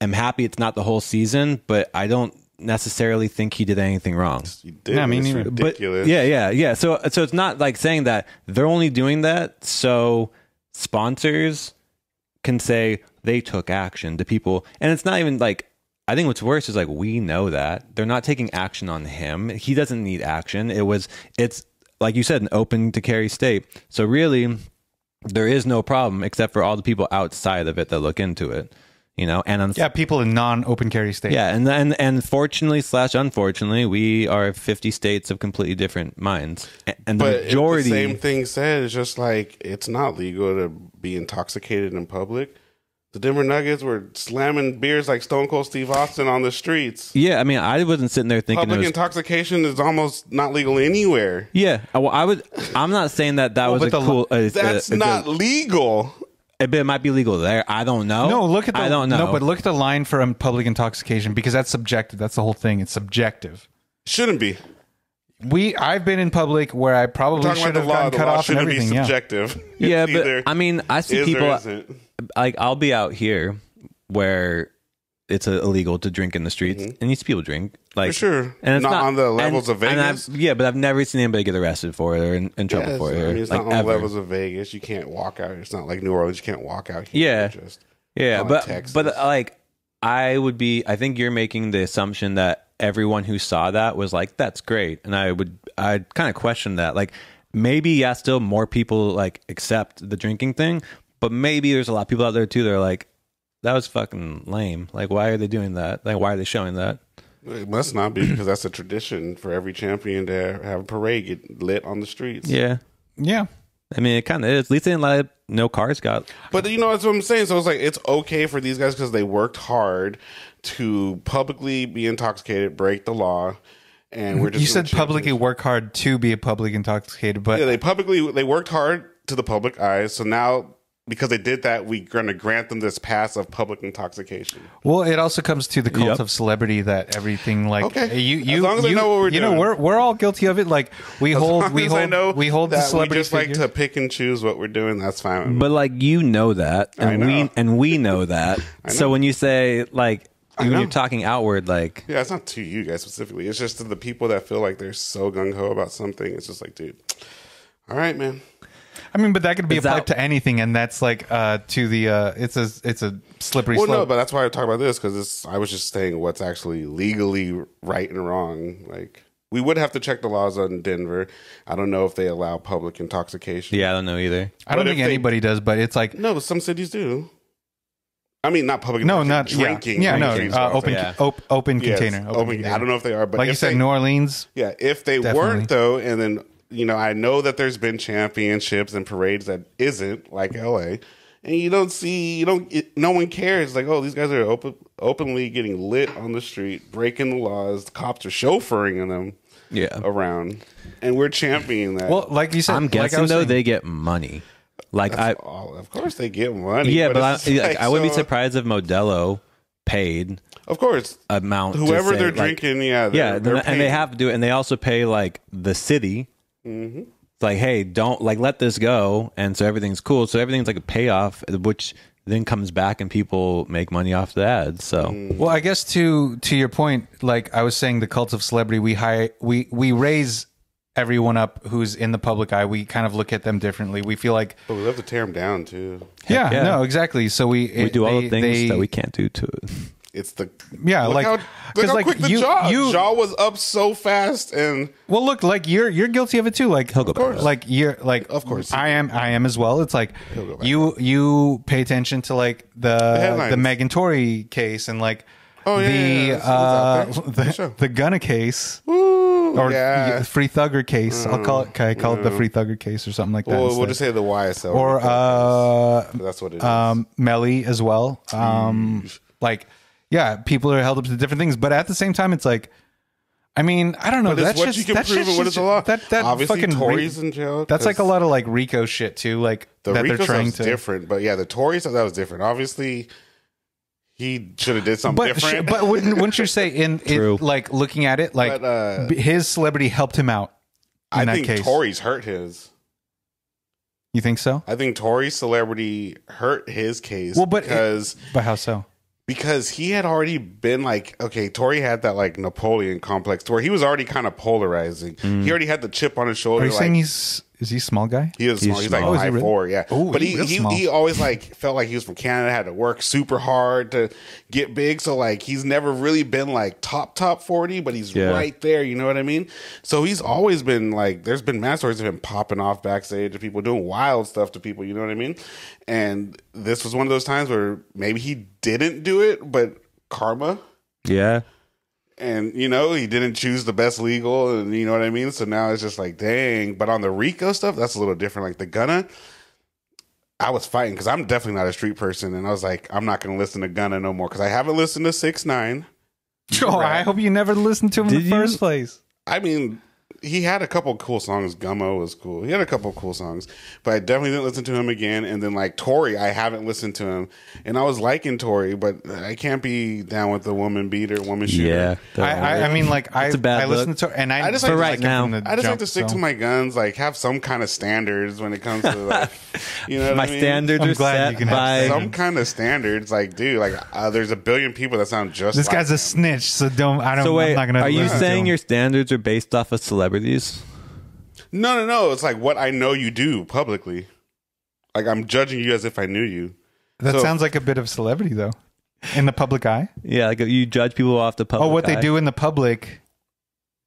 am happy it's not the whole season, but I don't necessarily think he did anything wrong. You did. Yeah, I mean, it's neither. ridiculous. But yeah. So it's not like saying that they're only doing that so sponsors can say they took action to people, and it's not even like. I think what's worse is like we know that they're not taking action on him. He doesn't need action. It's like you said, an open to carry state. So really, there is no problem except for all the people outside of it that look into it. And People in non-open carry states. yeah, and fortunately / unfortunately, we are 50 states of completely different minds, and the But majority. the same thing said, it's just like it's not legal to be intoxicated in public. The Denver Nuggets were slamming beers like Stone Cold Steve Austin on the streets. Yeah, I mean, I wasn't sitting there thinking. Public intoxication is almost not legal anywhere. Yeah, well, I'm not saying that was a but cool. That's not legal. But it might be legal there. I don't know. No, I don't know. No, but look at the line for public intoxication because that's subjective. That's the whole thing. It's subjective. Shouldn't be. I've been in public where I probably Talking should about have the law. gotten The cut law off and shouldn't be everything. Yeah. subjective. Yeah, It's but either I mean, I see is or people isn't. like I'll be out here where it's illegal to drink in the streets, and you see people drink like For sure. and it's Not on the levels of and Vegas? but I've never seen anybody get arrested for it or in trouble Yes, for it. I Or, mean, it's like, not on the ever. levels of Vegas. You can't walk out. It's not like New Orleans. You can't walk out here. Yeah. Just Yeah, Texas. but like I think you're making the assumption that everyone who saw that was like, that's great. And I'd kind of question that. Like maybe, still more people like accept the drinking thing, but maybe there's a lot of people out there too that are like, that was fucking lame. Like, why are they doing that? Like, why are they showing that? It must not be because that's a tradition for every champion to have a parade get lit on the streets. Yeah. Yeah. I mean, it kind of is. At least they didn't no cars got. But you know, that's what I'm saying. So it's like, it's okay for these guys because they worked hard to publicly be intoxicated, break the law. And we're just you said publicly work hard to be a public intoxicated, but yeah, they worked hard to the public eye. So now, because they did that, we're going to grant them this pass of public intoxication. Well, it also comes to the cult of celebrity that everything like okay. You as long as they know what we're doing. You know, we're all guilty of it. Like we hold the celebrity. We just like to pick and choose what we're doing. That's fine. But like you know that, and we know that. So when you say like. When you're talking outward, like... Yeah, it's not to you guys specifically. It's just to the people that feel like they're so gung-ho about something. It's just like, dude, all right, man. I mean, but that could be applied to anything, and that's like to the... it's a slippery slope. No, but that's why I talk about this, because I was just saying what's actually legally right and wrong. Like, we would have to check the laws on Denver. I don't know if they allow public intoxication. Yeah, I don't know either. I don't think anybody does, but it's like... No, but some cities do. I mean, not public. No, not drinking. Yeah, no, open container. Yes, open container. I don't know if they are, but like you said, New Orleans. Yeah, if they weren't though, and then I know that there's been championships and parades that isn't like LA, and no one cares. Like, oh, these guys are openly getting lit on the street, breaking the laws. The cops are chauffeuring them. Around, and we're championing that. Well, like you said, I'm guessing though they get money. Like of course they get money. Yeah, but I wouldn't be surprised if Modelo paid. Of course, amount whoever they're drinking. They're and they have to do it, and they also pay like the city. Mm-hmm. It's like, hey, don't like let this go, and so everything's cool. So everything's like a payoff, which then comes back, and people make money off the ads. So, well, I guess to your point, like I was saying, the cult of celebrity, we raise everyone up who's in the public eye. We kind of look at them differently. We feel like, but we have to tear them down too. Yeah, no, exactly. So we do all the things that we can't do to it. It's the look how quick the Ja was up so fast, and well, look, like you're guilty of it too. Like, of course, like you're like, of course, I am as well. It's like you pay attention to like the Megan Tory case and like the Gunna case. Or Free Thugger case. I'll call it the Free Thugger case or something like that. We'll just say the YSL. Or that's what it is. Melly as well. Like, yeah, people are held up to different things, but at the same time, it's like, I mean, I don't know. That's what you can prove and what is the law. That obviously fucking Tory's in jail. That's like a lot of like RICO shit too. Like the that RICO they're trying to different, but yeah, the Tory stuff that was different. Obviously. He should have did something different. But wouldn't you say in like looking at it, like his celebrity helped him out in that case? I think Tory's hurt his. You think so? I think Tory's celebrity hurt his case. Well, but how so? Because he had already been like, okay, Tory had that like Napoleon complex to where he was already kind of polarizing. He already had the chip on his shoulder. Are you saying is he a small guy? He is small. He's like 5'4", yeah. Ooh, but he always like felt like he was from Canada, had to work super hard to get big. So like he's never really been like top 40, but he's right there. You know what I mean? So he's always been like, there's been mad stories of him popping off backstage of people doing wild stuff to people. You know what I mean? And this was one of those times where maybe he didn't do it, but karma. Yeah. And, he didn't choose the best legal, and you know what I mean? So now it's just like, dang. But on the RICO stuff, that's a little different. Like the Gunna, I was fighting because I'm definitely not a street person. And I was like, I'm not going to listen to Gunna no more because I haven't listened to 6ix9ine. Oh, I hope you never listened to him in the first place. I mean, he had a couple cool songs. Gummo was cool. He had a couple cool songs, but I definitely didn't listen to him again. And then like Tory, I haven't listened to him, and I was liking Tory, but I can't be down with the woman beater, woman shooter. Yeah, I mean, like I listened to, and I just like right now, I just like to stick to my guns. Like have some kind of standards when it comes to like, what my I mean? standards are set by some kind of standards. Like, dude, like there's a billion people that sound just. This like guy's him. a snitch, so don't. I don't. So wait, I'm not gonna. Are you saying your standards are based off of celebrities? No. It's like what I know you do publicly. Like I'm judging you as if I knew you. That sounds like a bit of celebrity, though, in the public eye. Yeah, like you judge people off the public. Oh, what eye. they do in the public.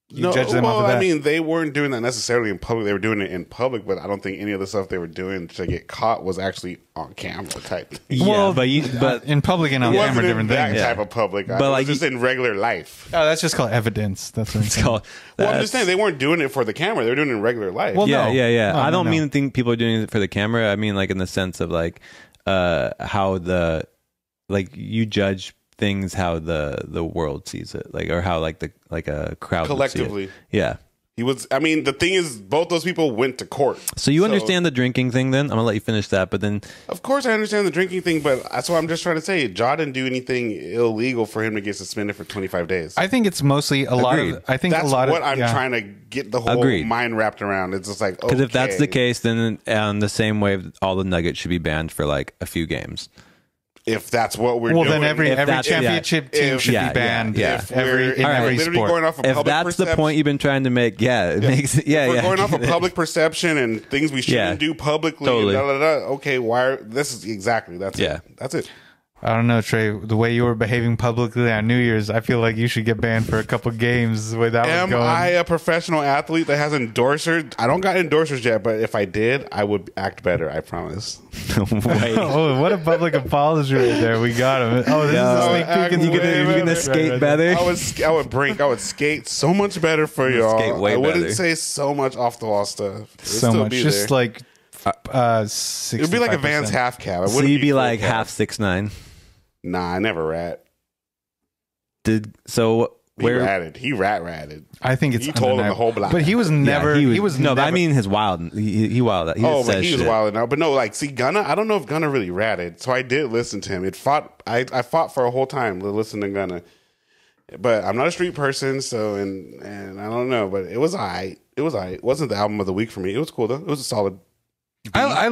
you judge them off of that. I mean, they weren't doing that necessarily in public. They were doing it in public, but I don't think any of the stuff they were doing to get caught was actually on camera type thing. Yeah, but in public and on It wasn't camera, in different that things. type of public. But But like just in regular life. Oh, that's just called evidence. That's what it's called. Well, I'm just saying they weren't doing it for the camera. They were doing it in regular life. Well, Yeah, no. yeah. No, I don't no. mean think people are doing it for the camera. I mean like in the sense of like how the like you judge things how the world sees it, like or how like a crowd would see it. Collectively. Yeah. He was. I mean, the thing is, both those people went to court. So you understand the drinking thing? Then I'm gonna let you finish that. But then, Of course, I understand the drinking thing, but that's what I'm just trying to say. Ja didn't do anything illegal for him to get suspended for 25 days. I think it's mostly a lot Agreed. of. I think That's a lot what of. I'm yeah. trying to get the whole Agreed. mind wrapped around. It's just like, because if that's the okay. case, then the same way all the Nuggets should be banned for like a few games. If that's what we're Well, doing, then every that's- championship team if- should yeah, be banned. yeah. if Every we're in every literally sport. going off of If public that's the perception, point you've been trying to make, yeah, it makes if we're going off of yeah. public perception and things we shouldn't Yeah. do publicly. Totally. Okay, why? This is exactly that's Yeah. it. That's it. I don't know, Trey. The way you were behaving publicly on New Year's, I feel like you should get banned for a couple games the way that was Am going. I a professional athlete that has endorsers? I don't got endorsers yet, but if I did, I would act better. I promise. Wait. Oh, what a public apology right there. We got him. Oh, this is a sneak peek. act into way the- better. You're gonna skate better. I would skate so much better for y'all. skate way I wouldn't better. say so much off the wall stuff. It'd so still much. be Just there. like It'd be like a Vans 65%. half cab. So you'd be like half 6'9". Nah, I never rat. So He where? ratted. He ratted. I think it's He told him the undeniable. whole block. But he was never. Yeah, he was no. But I never- mean his wild. He wild. He Oh, just but says he was shit. wild out. But no, like, see, Gunna, I don't know if Gunna really ratted. So I did listen to him. I fought for a whole time to listen to Gunna. But I'm not a street person, so and I don't know. But it was alright. It was alright. It wasn't the album of the week for me. It was cool though. It was a solid. I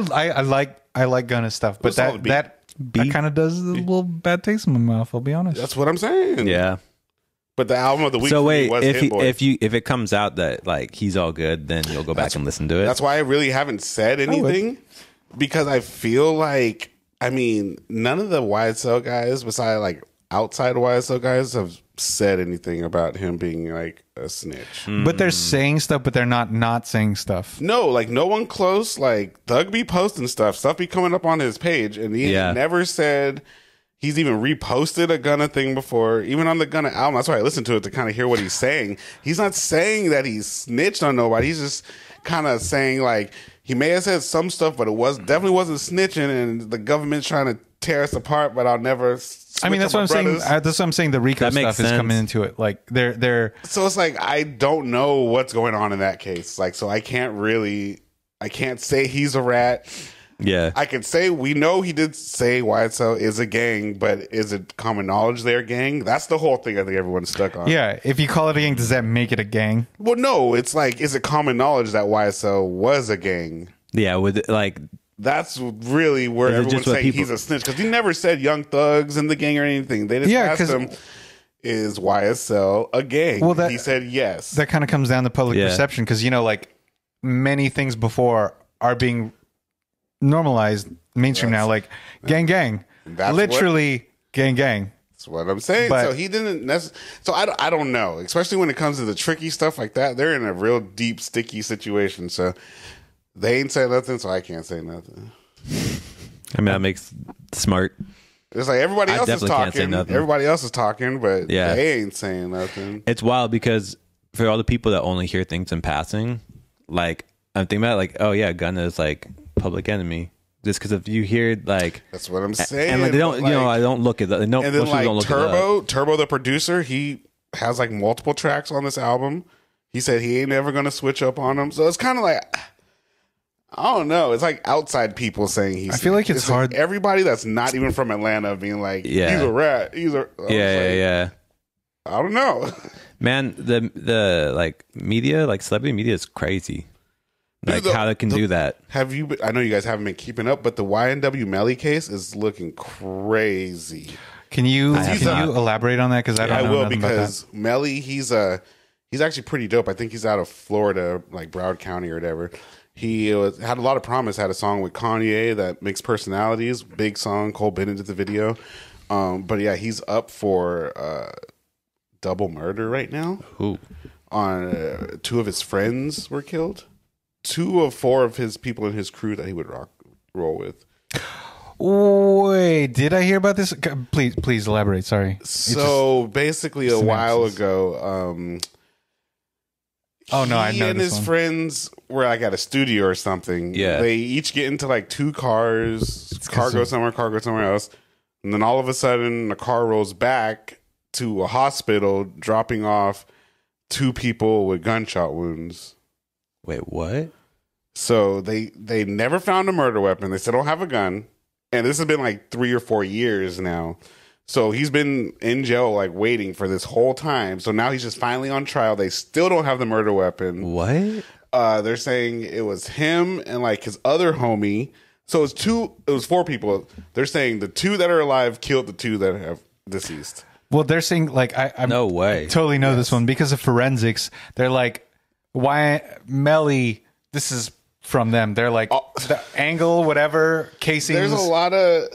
like Gunna stuff, but What's all the beat? that kind of does a little bad taste in my mouth. I'll be honest. That's what I'm saying. Yeah. But the album of the week So for me wait, was if Hit Boy. if it comes out that like he's all good, then you'll go back and listen to it. That's why I really haven't said anything because I feel like, I mean, none of the YSL guys, besides like outside YSL guys, have said anything about him being like a snitch. But they're saying stuff, but they're not saying stuff. No, like no one close. Like Thug be posting stuff be coming up on his page, and he never said. He's even reposted a Gunna thing before, even on the Gunna album. That's why I listened to it to kind of hear what he's saying. He's not saying that he's snitched on nobody. He's just kind of saying like he may have said some stuff, but it definitely wasn't snitching, and the government's trying to tear us apart. But I'll never. I mean, that's what I'm saying. That's what I'm saying. The Rico That makes stuff is sense. coming into it. Like they're. So it's like I don't know what's going on in that case. Like, so I can't say he's a rat. yeah. I can say we know he did say YSL is a gang, but is it common knowledge they're a gang? That's the whole thing I think everyone's stuck on. Yeah, if you call it a gang, does that make it a gang? Well, no, it's like, is it common knowledge that YSL was a gang? Yeah. With like. That's really where Is it everyone's just what saying people- he's a snitch because he never said Young Thugs in the gang or anything. They just asked 'cause him, is YSL a gang? Well, he said yes. that kind of comes down to public Yeah. perception because like many things before are being normalized mainstream now, like gang, That's literally gang. That's what I'm saying. But- So he didn't so I don't know, especially when it comes to the tricky stuff like that. They're in a real deep, sticky situation. So they ain't saying nothing, so I can't say nothing. I mean, that makes smart. It's like everybody I else is definitely can't say talking. nothing. Everybody else is talking, but Yeah. they ain't saying nothing. It's wild because for all the people that only hear things in passing, like I'm thinking about like, oh yeah, Gunna is like Public Enemy. Just because if you hear like, That's what I'm saying. and like they don't, But, you know, like- I don't look at that. No, And then most people like don't look at that. Turbo, the producer, he has like multiple tracks on this album. He said he ain't ever gonna switch up on them. So it's kind of like, I don't know. It's like outside people saying he's. I feel like it's hard- everybody that's not even from Atlanta being like, Yeah. he's a rat. He's a. I was Yeah. like, I don't know. Man, the like media, like celebrity media, is crazy. Like Dude, how they can do that. Have you? I know you guys haven't been keeping up, but the YNW Melly case is looking crazy. Can you have not. elaborate on that? Because I don't I know will nothing about because Melly, he's actually pretty dope. I think he's out of Florida, like Broward County or whatever. He had a lot of promise. Had a song with Kanye that Mixed Personalities, big song. Cole Bennett did the video, but yeah, he's up for double murder right now. Ooh. two of his friends were killed. 2 of 4 of his people in his crew that he would roll with. Wait, did I hear about this? Please elaborate. Sorry. So basically, a while ago, oh no, I know he and his friends were like at a studio or something. Yeah, they each get into like 2 cars. Car goes somewhere else, and then all of a sudden, the car rolls back to a hospital, dropping off 2 people with gunshot wounds. Wait, what? So they never found a murder weapon. They still don't have a gun. And this has been like 3 or 4 years now. So he's been in jail, like waiting for this whole time. So now he's just finally on trial. They still don't have the murder weapon. What? They're saying it was him and like his other homie. So it was 4 people. They're saying the 2 that are alive killed the 2 that have deceased. Well, they're saying like I no way. Totally know this one because of forensics. They're like, why Melly? This is from them. They're like the angle, whatever casings. There's a lot of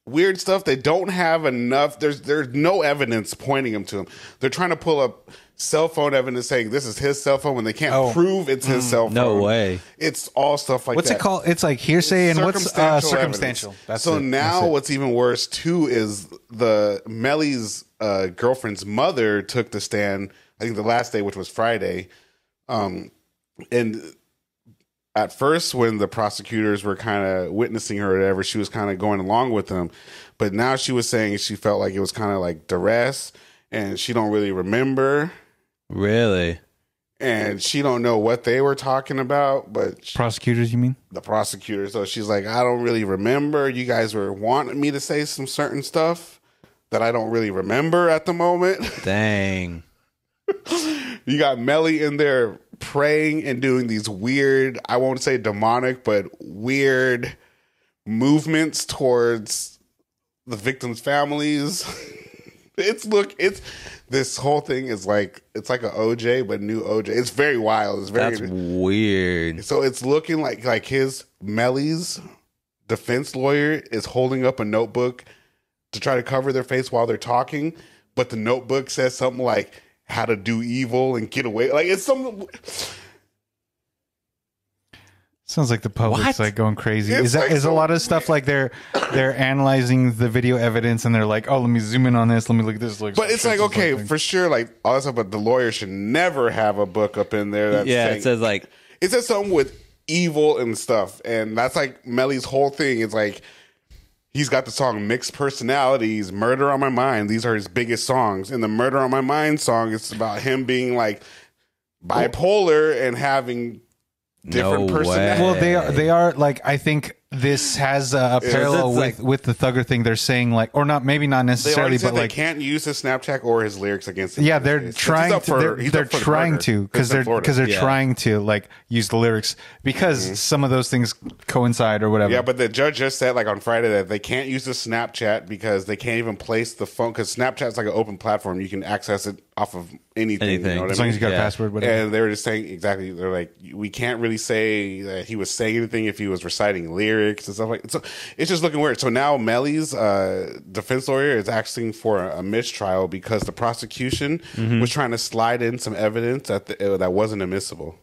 weird stuff. They don't have enough. There's no evidence pointing him to him. They're trying to pull up cell phone evidence saying this is his cell phone when they can't prove it's his cell phone. No way. It's all stuff like what's that. it called? It's like hearsay and what's circumstantial. That's so now what's even worse too is the Melly's girlfriend's mother took the stand. I think the last day, which was Friday, and at first, when the prosecutors were kind of witnessing her or whatever, she was kind of going along with them. But now she was saying she felt like it was kind of like duress, and she don't really remember. Really? And she don't know what they were talking about. But prosecutors, you mean? The prosecutors. So she's like, I don't really remember. You guys were wanting me to say some certain stuff that I don't really remember at the moment. Dang. You got Melly in there praying and doing these weird, I won't say demonic, but weird movements towards the victims' families. This whole thing is like, it's like an OJ, but new OJ. It's very wild. It's very That's weird. So it's looking like his Melly's defense lawyer is holding up a notebook to try to cover their face while they're talking, but the notebook says something like how to do evil and get away. Like it's some. Sounds like the public's like going crazy. It's Is a lot of stuff like they're analyzing the video evidence and they're like, oh, let me zoom in on this. Let me look at this. But it's like, okay, for sure, like all that stuff. But the lawyer should never have a book up in there. That's saying, it says something with evil and stuff, and that's like Melly's whole thing. It's like he's got the song Mixed Personalities, Murder on My Mind. These are his biggest songs. And the Murder on My Mind song is about him being like bipolar and having different personalities. Well, they are like, I think this has a parallel with the Thugger thing. They're saying like, or not, maybe not necessarily, but like they can't use his Snapchat or his lyrics against him. Yeah, they're trying to. They're trying to because they're trying to like use the lyrics because some of those things coincide or whatever. Yeah, but the judge just said like on Friday that they can't use the Snapchat because they can't even place the phone because Snapchat's like an open platform. You can access it off of anything. You know what as long as you got a password. Whatever. And they were just saying exactly. They're like, we can't really say that he was saying anything if he was reciting lyrics and stuff like that. So it's just looking weird. So now Melly's defense lawyer is asking for a mistrial because the prosecution was trying to slide in some evidence that wasn't admissible.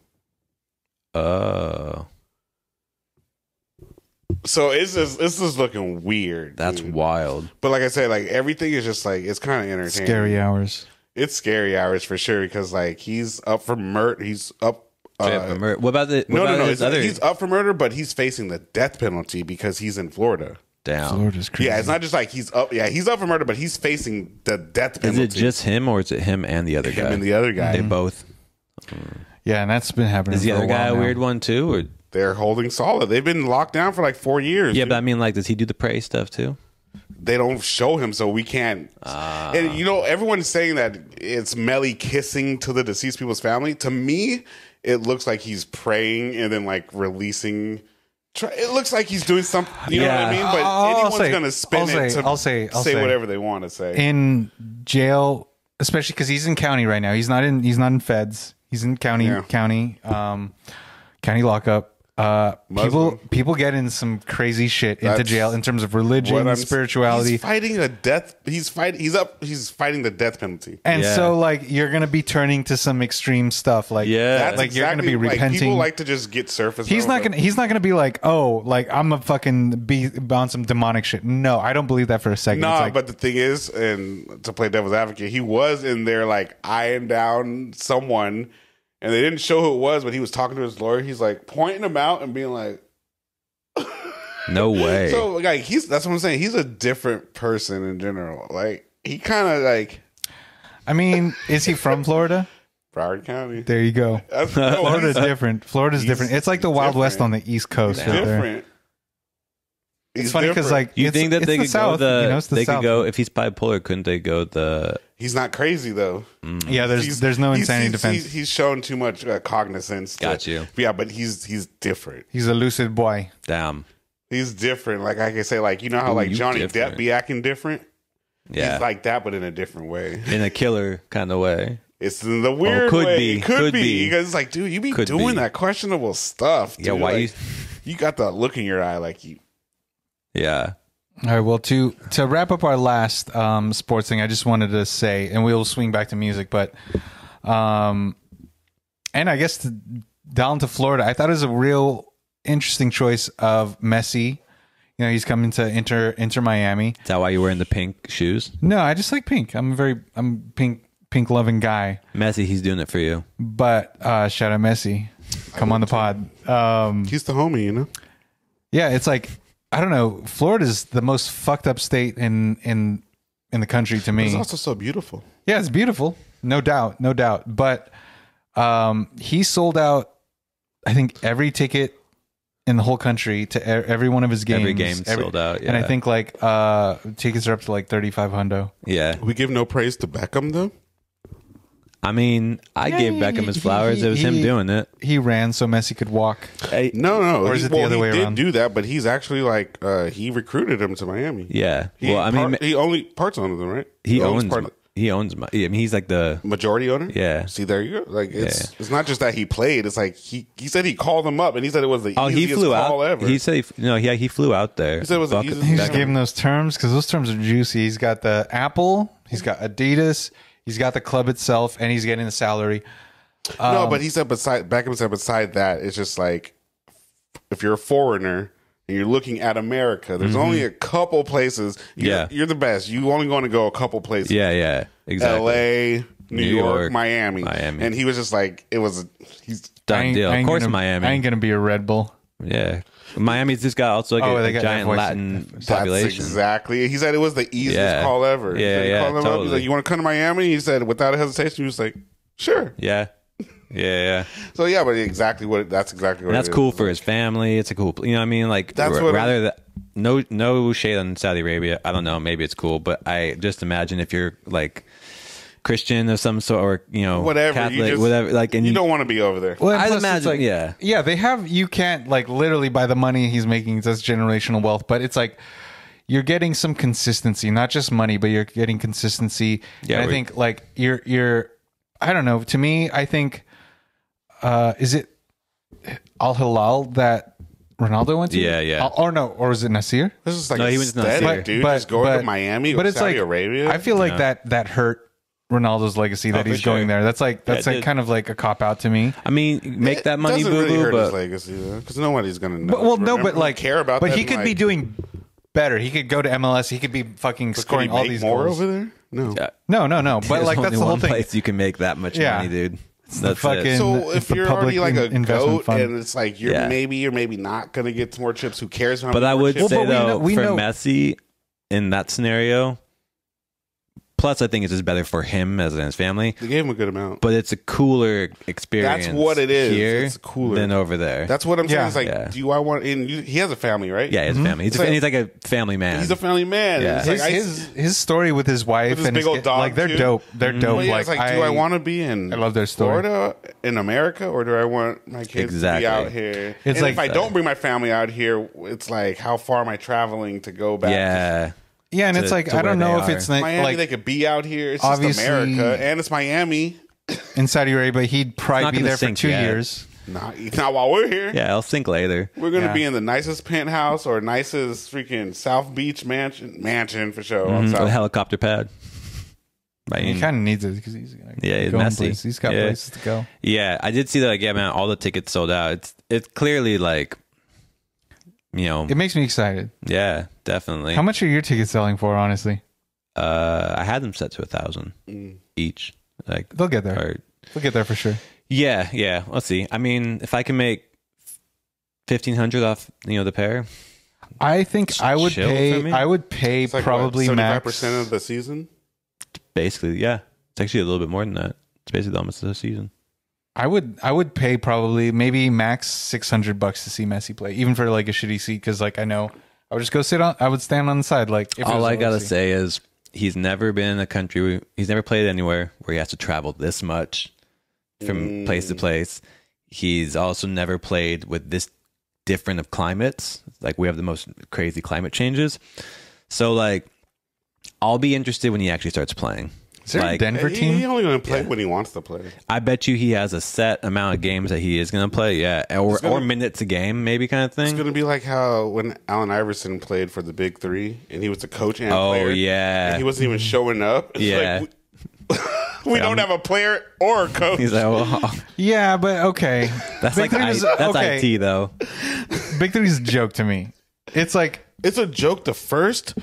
Oh. So it's just looking weird. That's wild. But like I said, like everything is just like, it's kind of entertaining. Scary hours. It's scary hours for sure because like he's up for murder. He's up. What about the no? He's up for murder, but he's facing the death penalty because he's in Florida. Damn, Florida's crazy. Yeah, it's not just like he's up. Yeah, he's up for murder, but he's facing the death penalty. Is it just him, or is it him and the other guy? Him and the other guy. They both. Yeah, and that's been happening. Is the other guy a weird one too, or they're holding solid? They've been locked down for like 4 years. Yeah, dude. but I mean, like, does he do the pray stuff too? They don't show him, so we can't. And you know, everyone's saying that it's Melly kissing to the deceased people's family. To me, it looks like he's praying and then like releasing. It looks like he's doing something. You know what I mean? But anyone's gonna spin it to say whatever they want to say. In jail, especially because he's in county right now. He's not in feds. He's in county lockup. people get in some crazy shit into jail in terms of religion, spirituality. He's fighting a death. He's fighting the death penalty. And so like you're gonna be turning to some extreme stuff. Like that's like you're gonna be repenting. People like to just get surface. He's not gonna be like, oh, like I'm a fucking be on some demonic shit. No, I don't believe that for a second. No, like, but the thing is, and to play devil's advocate, he was in there like eyeing down someone. And they didn't show who it was, but he was talking to his lawyer. He's like pointing him out and being like, "No way." So like that's what I'm saying. He's a different person in general. Like he kind of like. I mean, is he from Florida? Broward County. There you go. Florida's different. Florida's different. It's like the Wild West on the East Coast. It's different. It's funny because like you think that they could go they South. could go if he's bipolar, couldn't they go the? He's not crazy though. Yeah, there's no insanity defense. He's shown too much cognizance. Got you. Yeah, but he's different. He's a lucid boy. Damn. He's different. Like I can say, like you know how like Johnny Depp be acting different. Yeah, he's like that, but in a different way. In a killer kind of way. It's in the weird way. Could be because it's like, dude, you be doing that questionable stuff. Dude. Yeah, why like, you got that look in your eye, like you. Yeah. All right. Well, to wrap up our last sports thing, I just wanted to say, and we'll swing back to music, but and I guess down to Florida, I thought it was a real interesting choice of Messi. You know, he's coming to Inter Miami. Is that why you're wearing the pink shoes? No, I just like pink. I'm pink loving guy. Messi, he's doing it for you. But shout out Messi, come on the pod. He's the homie, you know. Yeah, it's like. I don't know. Florida's the most fucked up state in the country to me. But it's also so beautiful. Yeah, it's beautiful. No doubt. But he sold out, I think, every ticket in the whole country to every one of his games. Every game sold out, yeah. And I think like tickets are up to like 3,500. Yeah. We give no praise to Beckham though. I mean, I gave Beckham his flowers. It was him doing it. He ran so Messi could walk. No. Or is it the other way around? He did do that, but he's actually like he recruited him to Miami. Yeah. He only parts owns them, right? He owns. I mean, he's like the majority owner. Yeah. See, there you go. Like it's not just that he played. It's like he said he called them up and he said it was the easiest he flew call out. ever. He said he flew out there. He said it was the easiest. He just gave him those terms because those terms are juicy. He's got the Apple. He's got Adidas. He's got the club itself, and he's getting the salary. No, but he said Beckham said beside that, it's just like if you're a foreigner and you're looking at America, there's only a couple places. You're the best. You only want to go a couple places. Yeah, exactly. L.A., New York, Miami. And he was just like, he's done deal. Of course, Miami. I ain't gonna be a Red Bull. Yeah. Miami's just got also like a giant Latin population. That's exactly. He said it was the easiest call ever. Yeah, totally. He's like, you want to come to Miami? He said without a hesitation. He was like, sure. Yeah. So yeah, but that's exactly what. And that's cool for his family. It's a cool. You know what I mean? Like that's no shade on Saudi Arabia. I don't know. Maybe it's cool, but I just imagine if you're like Christian of some sort, or whatever, Catholic, whatever. Like, and you don't want to be over there. Well, I imagine, like, yeah. They have. You can't like literally by the money he's making. That's generational wealth, but it's like you're getting some consistency, not just money, but you're getting consistency. Yeah, and I think like you're. I don't know. To me, I think is it Al Hilal that Ronaldo went to? Yeah. Or is it Nasir? This is like he was Nasir, dude. Just going to Miami, but it's Saudi like Arabia. I feel like that hurt Ronaldo's legacy that he's going there. That's like kind of like a cop out to me. I mean, make that money, doesn't boo really boo, hurt but his legacy because nobody's gonna know. But like care about. But that he could be doing better. He could go to MLS. He could be fucking scoring all these more goals over there. No. But there's like that's only the whole one thing. place you can make that much money, dude. That's fucking. it. So if you're already like a goat, fund. and it's like you're maybe not gonna get more chips. Who cares? But I would say though, we for know. Messi in that scenario. Plus, I think it's just better for him as in his family. They gave him a good amount, but it's a cooler experience. That's what it is. Here it's cooler than over there. That's what I'm saying. It's like, do I want? And he has a family, right? Yeah, he has a family. He's like a family man. He's a family man. Yeah. His story with his wife with and big old dog, like they're dope. They're dope. Well, do I want to be in? I love their story. Florida, in America, or do I want my kids to be out here? It's like if I don't bring my family out here, it's like how far am I traveling to go back? Yeah, and it's like I don't know if it's Miami. like They could be out here. It's just America, and it's Miami. In Saudi Arabia, he'd probably be there for 2 years. Not while we're here. Yeah, I'll think later. We're going to be in the nicest penthouse or nicest freaking South Beach mansion for sure. On A helicopter pad. He kind of needs it because he's he's messy. He's got places to go. Yeah, I did see that. Like, yeah, man, all the tickets sold out. It's clearly like, it makes me excited. Yeah, definitely. How much are your tickets selling for? Honestly, I had them set to 1,000 each. Like they'll get there. They'll get there for sure. Yeah. Let's see. I mean, if I can make 1,500 off, the pair. I think I would pay. I would pay like probably 75% of the season. Basically, yeah. It's actually a little bit more than that. It's basically almost the season. I would pay probably maybe max $600 to see Messi play, even for like a shitty seat, because like I know I would just go I would stand on the side. Like all I gotta say is he's never been in a country. He's never played anywhere where he has to travel this much from place to place. He's also never played with this different of climates. Like we have the most crazy climate changes. So like, I'll be interested when he actually starts playing. Is there a Denver team? He's only going to play when he wants to play. I bet you he has a set amount of games that he is going to play. Yeah, or minutes a game, maybe kind of thing. It's going to be like how when Allen Iverson played for the Big Three, and he was the coach and player. Oh yeah, and he wasn't even showing up. It's yeah. Like, we don't have a player or a coach. He's like, well, yeah, but okay. That's Big like that's IT though. Big Three's a joke to me. It's like it's a joke. The first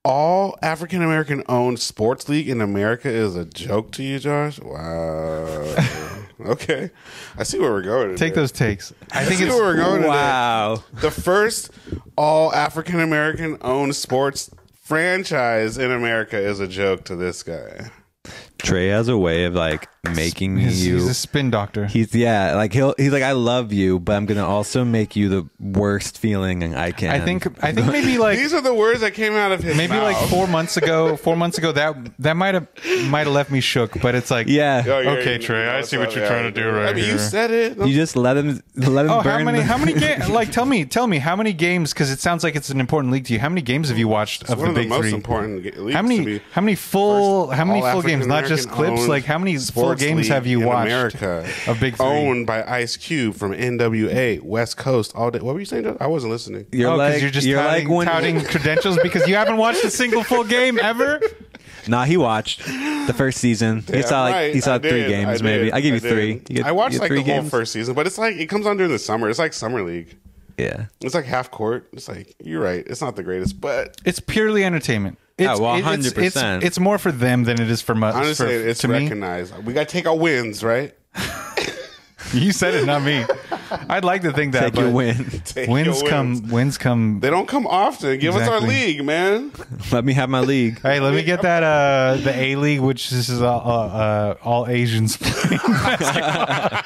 all African American owned sports league in America is a joke to you, Josh. Wow. Okay, I see where we're going. Take those takes. I think it's where we're going. Wow. The first all African American owned sports franchise in America is a joke to this guy. Trey has a way of like making he's a spin doctor. He's like I love you, but I'm gonna also make you the worst feeling I can. I think maybe like these are the words that came out of his maybe mouth. like 4 months ago that might have left me shook, but it's like okay, Trey, I see what you're trying to do right here. You said it. You just let him burn. How many games? Like tell me how many games? Because it sounds like it's an important league to you. How many games have you watched of the Big Three? Most important leagues. How many full games? Not just clips. Like how many full games have you watched? America, of Big Three, owned by Ice Cube from NWA, West Coast, all day. What were you saying, Joe? I wasn't listening. You're just touting credentials because you haven't watched a single full game ever. Nah, he watched the first season. He saw 3 games, maybe. I give you 3. I watched like the whole first season, but it's like it comes on during the summer. It's like summer league. Yeah, it's like half court. It's like you're right. It's not the greatest, but it's purely entertainment. It's, 100%. It's more for them than it is for us. Honestly, it's recognized. We got to take our wins, right? You said it, not me. I'd like to think that. Take your win. Wins come. They don't come often. Give us our league, man. Let me have my league. Hey, let me get that the A League, which this is all Asians playing basketball.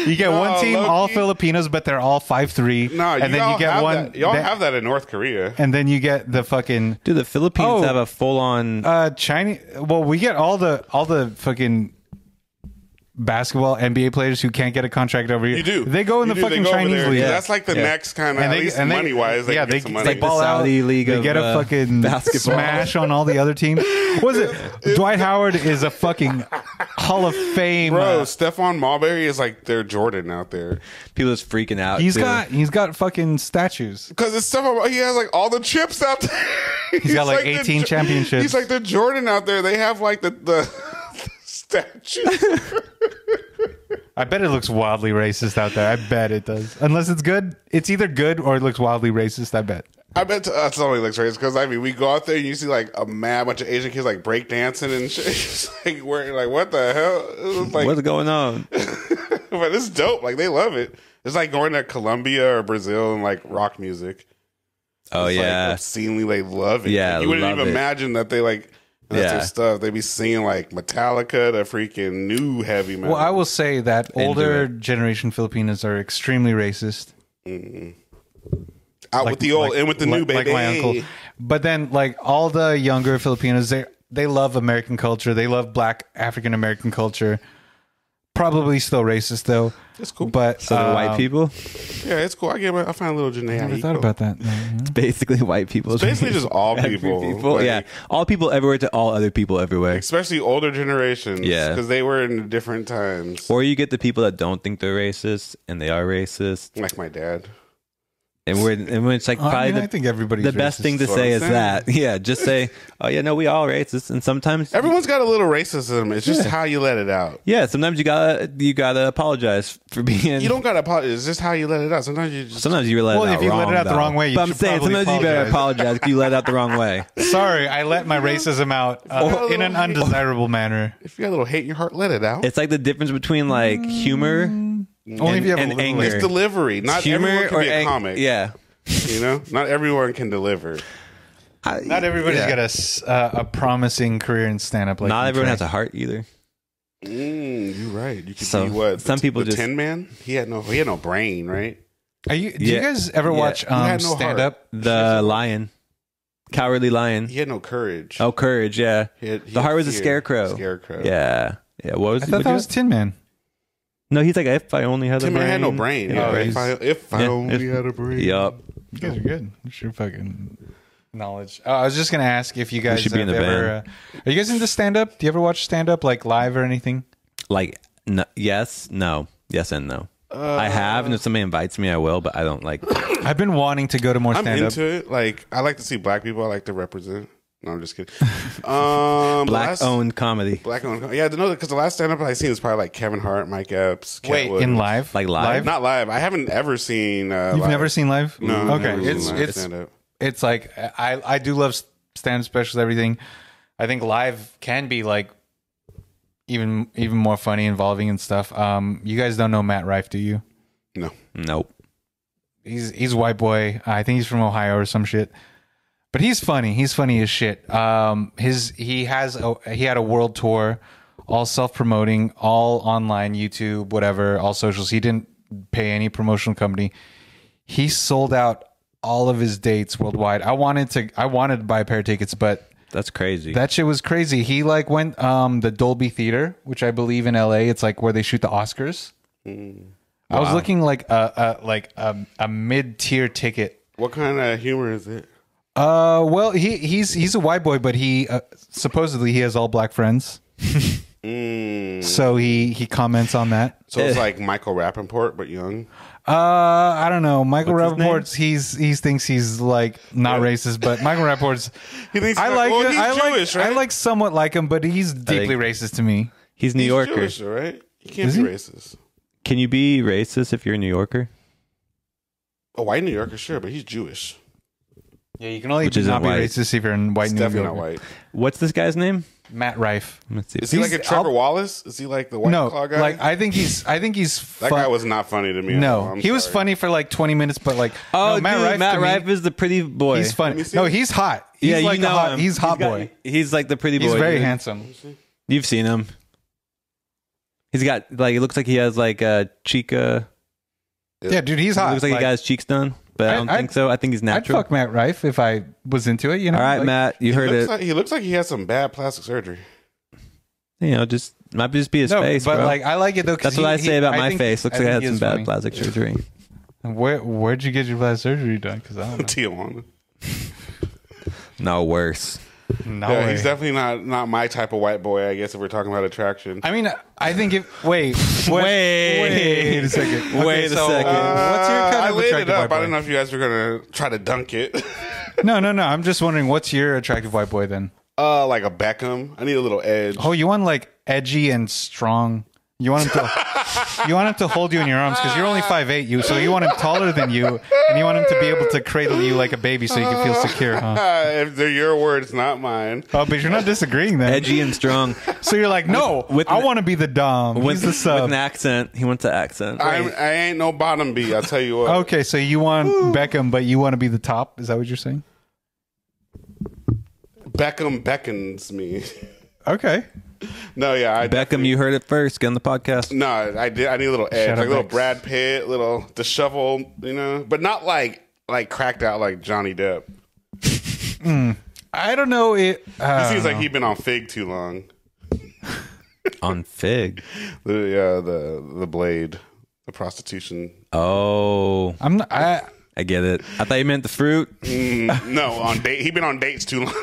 You get one team, all Filipinos, but they're all 5'3". No, and then you get one. Y'all have that in North Korea. And then you get the fucking. Dude, the Philippines have a full on Chinese. Well, we get all the fucking basketball NBA players who can't get a contract over here. You do. They go in the fucking Chinese league. Yeah. That's like the next kind of, at least money wise. They get some money. They ball out. League they get a fucking basketball smash on all the other teams. What is it? Dwight Howard is a fucking Hall of Fame. Bro, Stephon Marbury is like their Jordan out there. People just freaking out. He's got fucking statues. Because it's Stephon. He has like all the chips out there. He's got like 18 championships. He's like the Jordan out there. They have like the statues. I bet it looks wildly racist out there. I bet it does. Unless it's good. It's either good or it looks wildly racist, I bet. I bet to us it only looks racist because, I mean, we go out there and you see like a mad bunch of Asian kids like break dancing and shit. It's like, what the hell? Like, what's going on? But it's dope. Like, they love it. It's like going to Colombia or Brazil and like rock music. Oh, it's yeah. Like, obscenely, they love it. Yeah, like, you wouldn't even imagine that they like. That's their stuff. They be singing like Metallica to freaking new heavy metal. Well, I will say that older generation Filipinos are extremely racist. Out with the old, in with the new, baby. Like my uncle. But then, like all the younger Filipinos, they love American culture. They love Black African American culture. Probably still racist though. It's cool. But So they're white people. Yeah, it's cool. I find a little Janae. I never thought about that. It's basically white people. It's basically just all Every people. Like, yeah, all people everywhere to all other people everywhere. especially older generations. Yeah. because they were in different times. Or you get the people that don't think they're racist and they are racist, Like my dad. and it's like probably I think everybody's the best racist. thing to That's what say I'm is saying. that. Yeah, just say, oh yeah, no, we all racist, and sometimes Everyone's got a little racism. It's just how you let it out. yeah, sometimes you gotta apologize for being. You don't gotta apologize. It's just how you let it out. Sometimes you just. Sometimes you let Well, it out if you wrong, let it out the though. wrong way, you but I'm should saying probably sometimes you better apologize if you let it out the wrong way. Sorry, I let my racism out in an undesirable manner. If you got a little hate in your heart, let it out. It's like the difference between like humor Only if you have a and little anger. It's delivery. Not humor everyone can or be a comic. Yeah. You know, not everyone can deliver. Not everybody's got a promising career in stand up. Like Not everyone Trey. has a heart either. You're right. You could So, be what? some people the just- Tin Man. He had no brain, right? Do you guys ever watch had no stand up? The lion, cowardly lion. He had no courage. Oh, courage. Yeah. He The heart was a fear. scarecrow. Scarecrow. Yeah. Yeah. What was? I thought what that he was Tin Man. No, he's like, if I only had a Tin brain. Man had no brain. Yeah, Yeah, right. if I only had a brain. Yup. You guys are good. What's your fucking knowledge? I was just gonna ask if you guys should be in have a ever. Are you guys into stand up? Do you ever watch stand up like live or anything? Like, no, yes, no, yes, and no. I have, and if somebody invites me, I will, but I don't like. I've been wanting to go to more I'm stand up. into it. Like, I like to see black people. I like to represent. No, I'm just kidding. Black-owned comedy. Black-owned. Yeah, no, because the last stand-up I seen is probably like Kevin Hart, Mike Epps. Cat Wait, Williams. in live? Like live? Not live. I haven't ever seen. You've live. never seen live? No. I've Okay, never seen live it's stand-up. it's like I do love stand up specials, everything. I think live can be like even more funny, involving and stuff. You guys don't know Matt Rife, do you? No. Nope. He's a white boy. I think he's from Ohio or some shit. But he's funny. He's funny as shit. He had a world tour, all self-promoting, all online, YouTube, whatever, all socials. He didn't pay any promotional company. He sold out all of his dates worldwide. I wanted to buy a pair of tickets, but That's crazy. that shit was crazy. He like went the Dolby Theater, which I believe in LA, it's like where they shoot the Oscars. I was looking like a mid-tier ticket. What kind of humor is it? Well, he's a white boy, but he supposedly he has all black friends. So he comments on that. So it's like Michael Rappaport, but young. I don't know. Michael What's his name? Rappaport's he thinks he's like not racist, but Michael Rappaport's He thinks I like well, he's I Jewish, like right? I like somewhat like him, but he's deeply racist to me. He's New He's Yorker. Jewish, right? You can't Is be he? racist. Can you be racist if you're a New Yorker? A white New Yorker, sure, but he's Jewish. Yeah, you can only Which isn't not be white. racist if you're in white He's New definitely York. not white. What's this guy's name? Matt Rife. Let's see. Is he like a He's- Trevor I'll- Wallace? Is he like the white No, claw guy? like I think he's that guy was not funny to me. at all. no. I'm He was sorry. funny for like 20 minutes, but like Oh, no, Matt dude, Rife. Matt to me, Rife is the pretty boy. he's funny. me see No, him. he's hot. He's Yeah, like you know him. He's hot got- boy. He's like the pretty boy. He's very dude. handsome. You've seen him. He's got like it looks like he has like a Chica. Yeah, dude, he's It hot. looks like he got his cheeks done, but I don't think so. I think he's I'd natural. fuck Matt Rife if I was into it. You know. All right, like, Matt, you heard it. He looks like he has some bad plastic surgery. You know, just might just be his No, face, but bro. like I like it though. 'Cause That's what I say about my think- face. Looks like I think had he some is bad funny. plastic surgery. Where'd you get your plastic surgery done? Because I don't know. Tijuana. No, worse. No Yeah, way. he's definitely not my type of white boy. I guess if we're talking about attraction. I mean, I think if wait Wait a second. Wait a second. What's your kind I of laid it attractive up. white I boy? didn't know if you guys were gonna try to dunk it. No. I'm just wondering, what's your attractive white boy then? Like a Beckham. I need a little edge. Oh, you want like edgy and strong. You want him to hold you in your arms because you're only 5'8", so you want him taller than you, and you want him to be able to cradle you like a baby so you can feel secure, huh? If they're your words, not mine. Oh, but you're not disagreeing then. Edgy and strong. So you're like, no, I want to be the dom. He's the With sub. an accent. He wants an accent. I ain't no bottom B. I'll tell you what. Okay, so you want Beckham, but you want to be the top. Is that what you're saying? Beckham beckons me. Okay. No, yeah, I Beckham, definitely- you heard it first. Get on the podcast. No, I did. I need a little edge, Shout out like a little Bex. Brad Pitt, little disheveled, you know, but not like cracked out like Johnny Depp. I don't know. He seems like he's been on Fig too long. On Fig. The blade, the prostitution. Oh, I get it. I thought you meant the fruit. No, on date. He been on dates too long.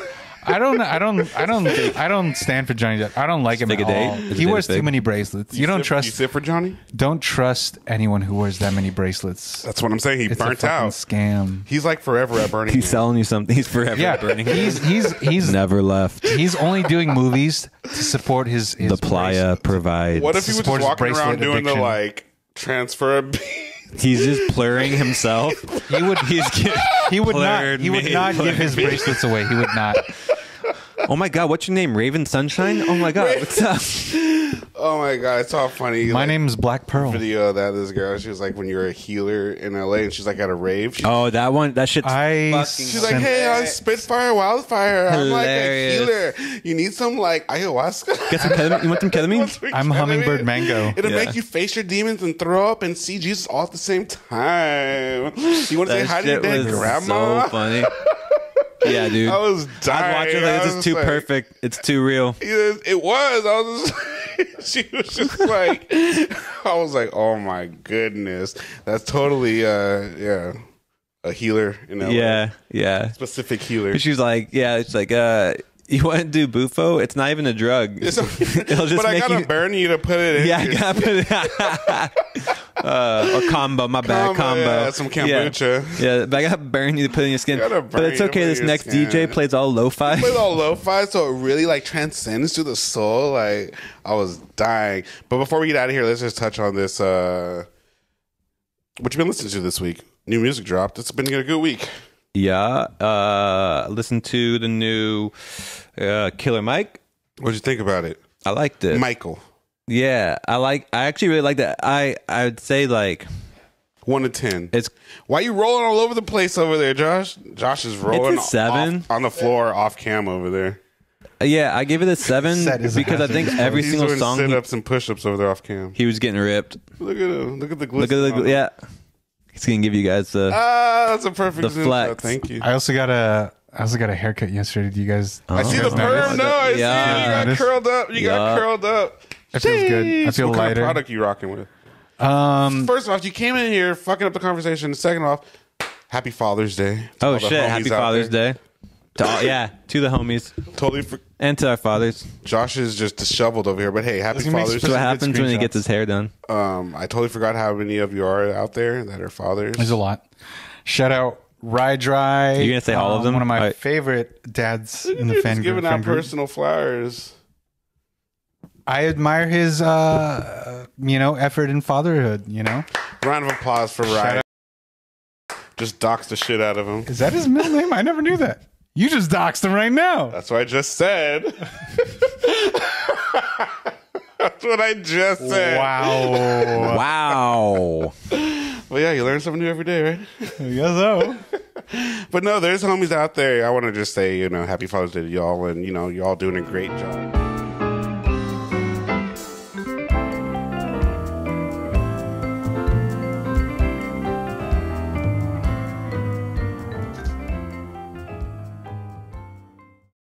I don't stand for Johnny Depp. I don't like him at all. He wears too many bracelets. You don't trust. You sit for Johnny? Don't trust anyone who wears that many bracelets. That's what I'm saying. He It's burnt a fucking out. scam. He's like forever at Burning He's Man. selling you something. He's forever Yeah, burning. he's Never left. He's only doing movies to support his The playa provides. What if he was just Support his walking around bracelet doing the addiction. like transfer of He's just plurring himself. He would he would not give his bracelet. bracelets away. He would not. Oh my God, what's your name? Raven Sunshine? Oh my God, what's up? Oh my god, it's all funny. My like, name is Black Pearl. video of that this girl. She was like, when you're a healer in LA, and she's like at a rave. Oh, that one, that shit's fucking. She's like, hey, I'm Spitfire Wildfire. I'm like a Hilarious. healer. You need some like ayahuasca? Get some ketamine? You want some ketamine? I'm Hummingbird Mango. It'll Yeah. make you face your demons and throw up and see Jesus all at the same time. You want to say That hi to your shit dead was grandma? so funny. Yeah, dude. I was dying. I was watching like, this is too perfect. It's too real. It was. I was just, she was just like, I was like, oh my goodness. That's totally, a healer in LA. Yeah. Specific healer. She's like, it's like, you want to do bufo? It's not even a drug. It'll just but I make gotta you burn you to put it in. Yeah, I gotta put it. Or combo, my bad, combo. Yeah, some kombucha. Yeah, but I gotta burn you to put in your skin. Gotta But burn it's you okay. to This put in next your skin. DJ plays all lo-fi. It's all lo-fi, so it really like transcends to the soul. Like I was dying. But before we get out of here, let's just touch on this. What you been listening to this week? New music dropped. It's been a good week. Yeah, listen to the new Killer Mike. What'd you think about it, I liked it. Michael? Yeah, I actually really like that. I would say like 1 to 10. it's Why you rolling all over the place over there, Josh? Josh is rolling It's a 7. off- on the floor off cam over there. yeah, I give it a 7 Set is because I think every He's single doing song sit-ups and push-ups over there off cam. he was getting ripped. Look at him. Look at the Look glisten at on the him. yeah. He's gonna give you guys the. That's a perfect The zoom flex. shot. Thank you. I also got a haircut yesterday. Do you guys? I see you the guys notice? perm. No, I see Yeah. you got Notice? curled up. You got Yeah. curled up. It feels good. I Jeez. feel What kind lighter. of product you rocking with? Um, First off, you came in here fucking up the conversation. Second off, happy Father's Day. to Oh all the shit! homies Happy out Father's there. Day. To all, to the homies Totally. and to our fathers. Josh is just disheveled over here, but hey, happy Does he make Father's So Day. what good happens when he screenshots. gets his hair done? I totally forgot how many of you are out there that are fathers. there's a lot. Shout out Rye Dry. You're gonna say all of them? One of my All right. favorite dads in the Just fan giving out group. personal flowers. I admire his, effort in fatherhood. Round of applause for Ryan. Just doxed the shit out of him. Is that his middle name? I never knew that. You just doxed him right now. That's what I just said. That's what I just said. Wow. Wow. Well, yeah, you learn something new every day, right? I guess so. But no, there's homies out there. I want to just say, happy Father's Day to y'all, and y'all doing a great job.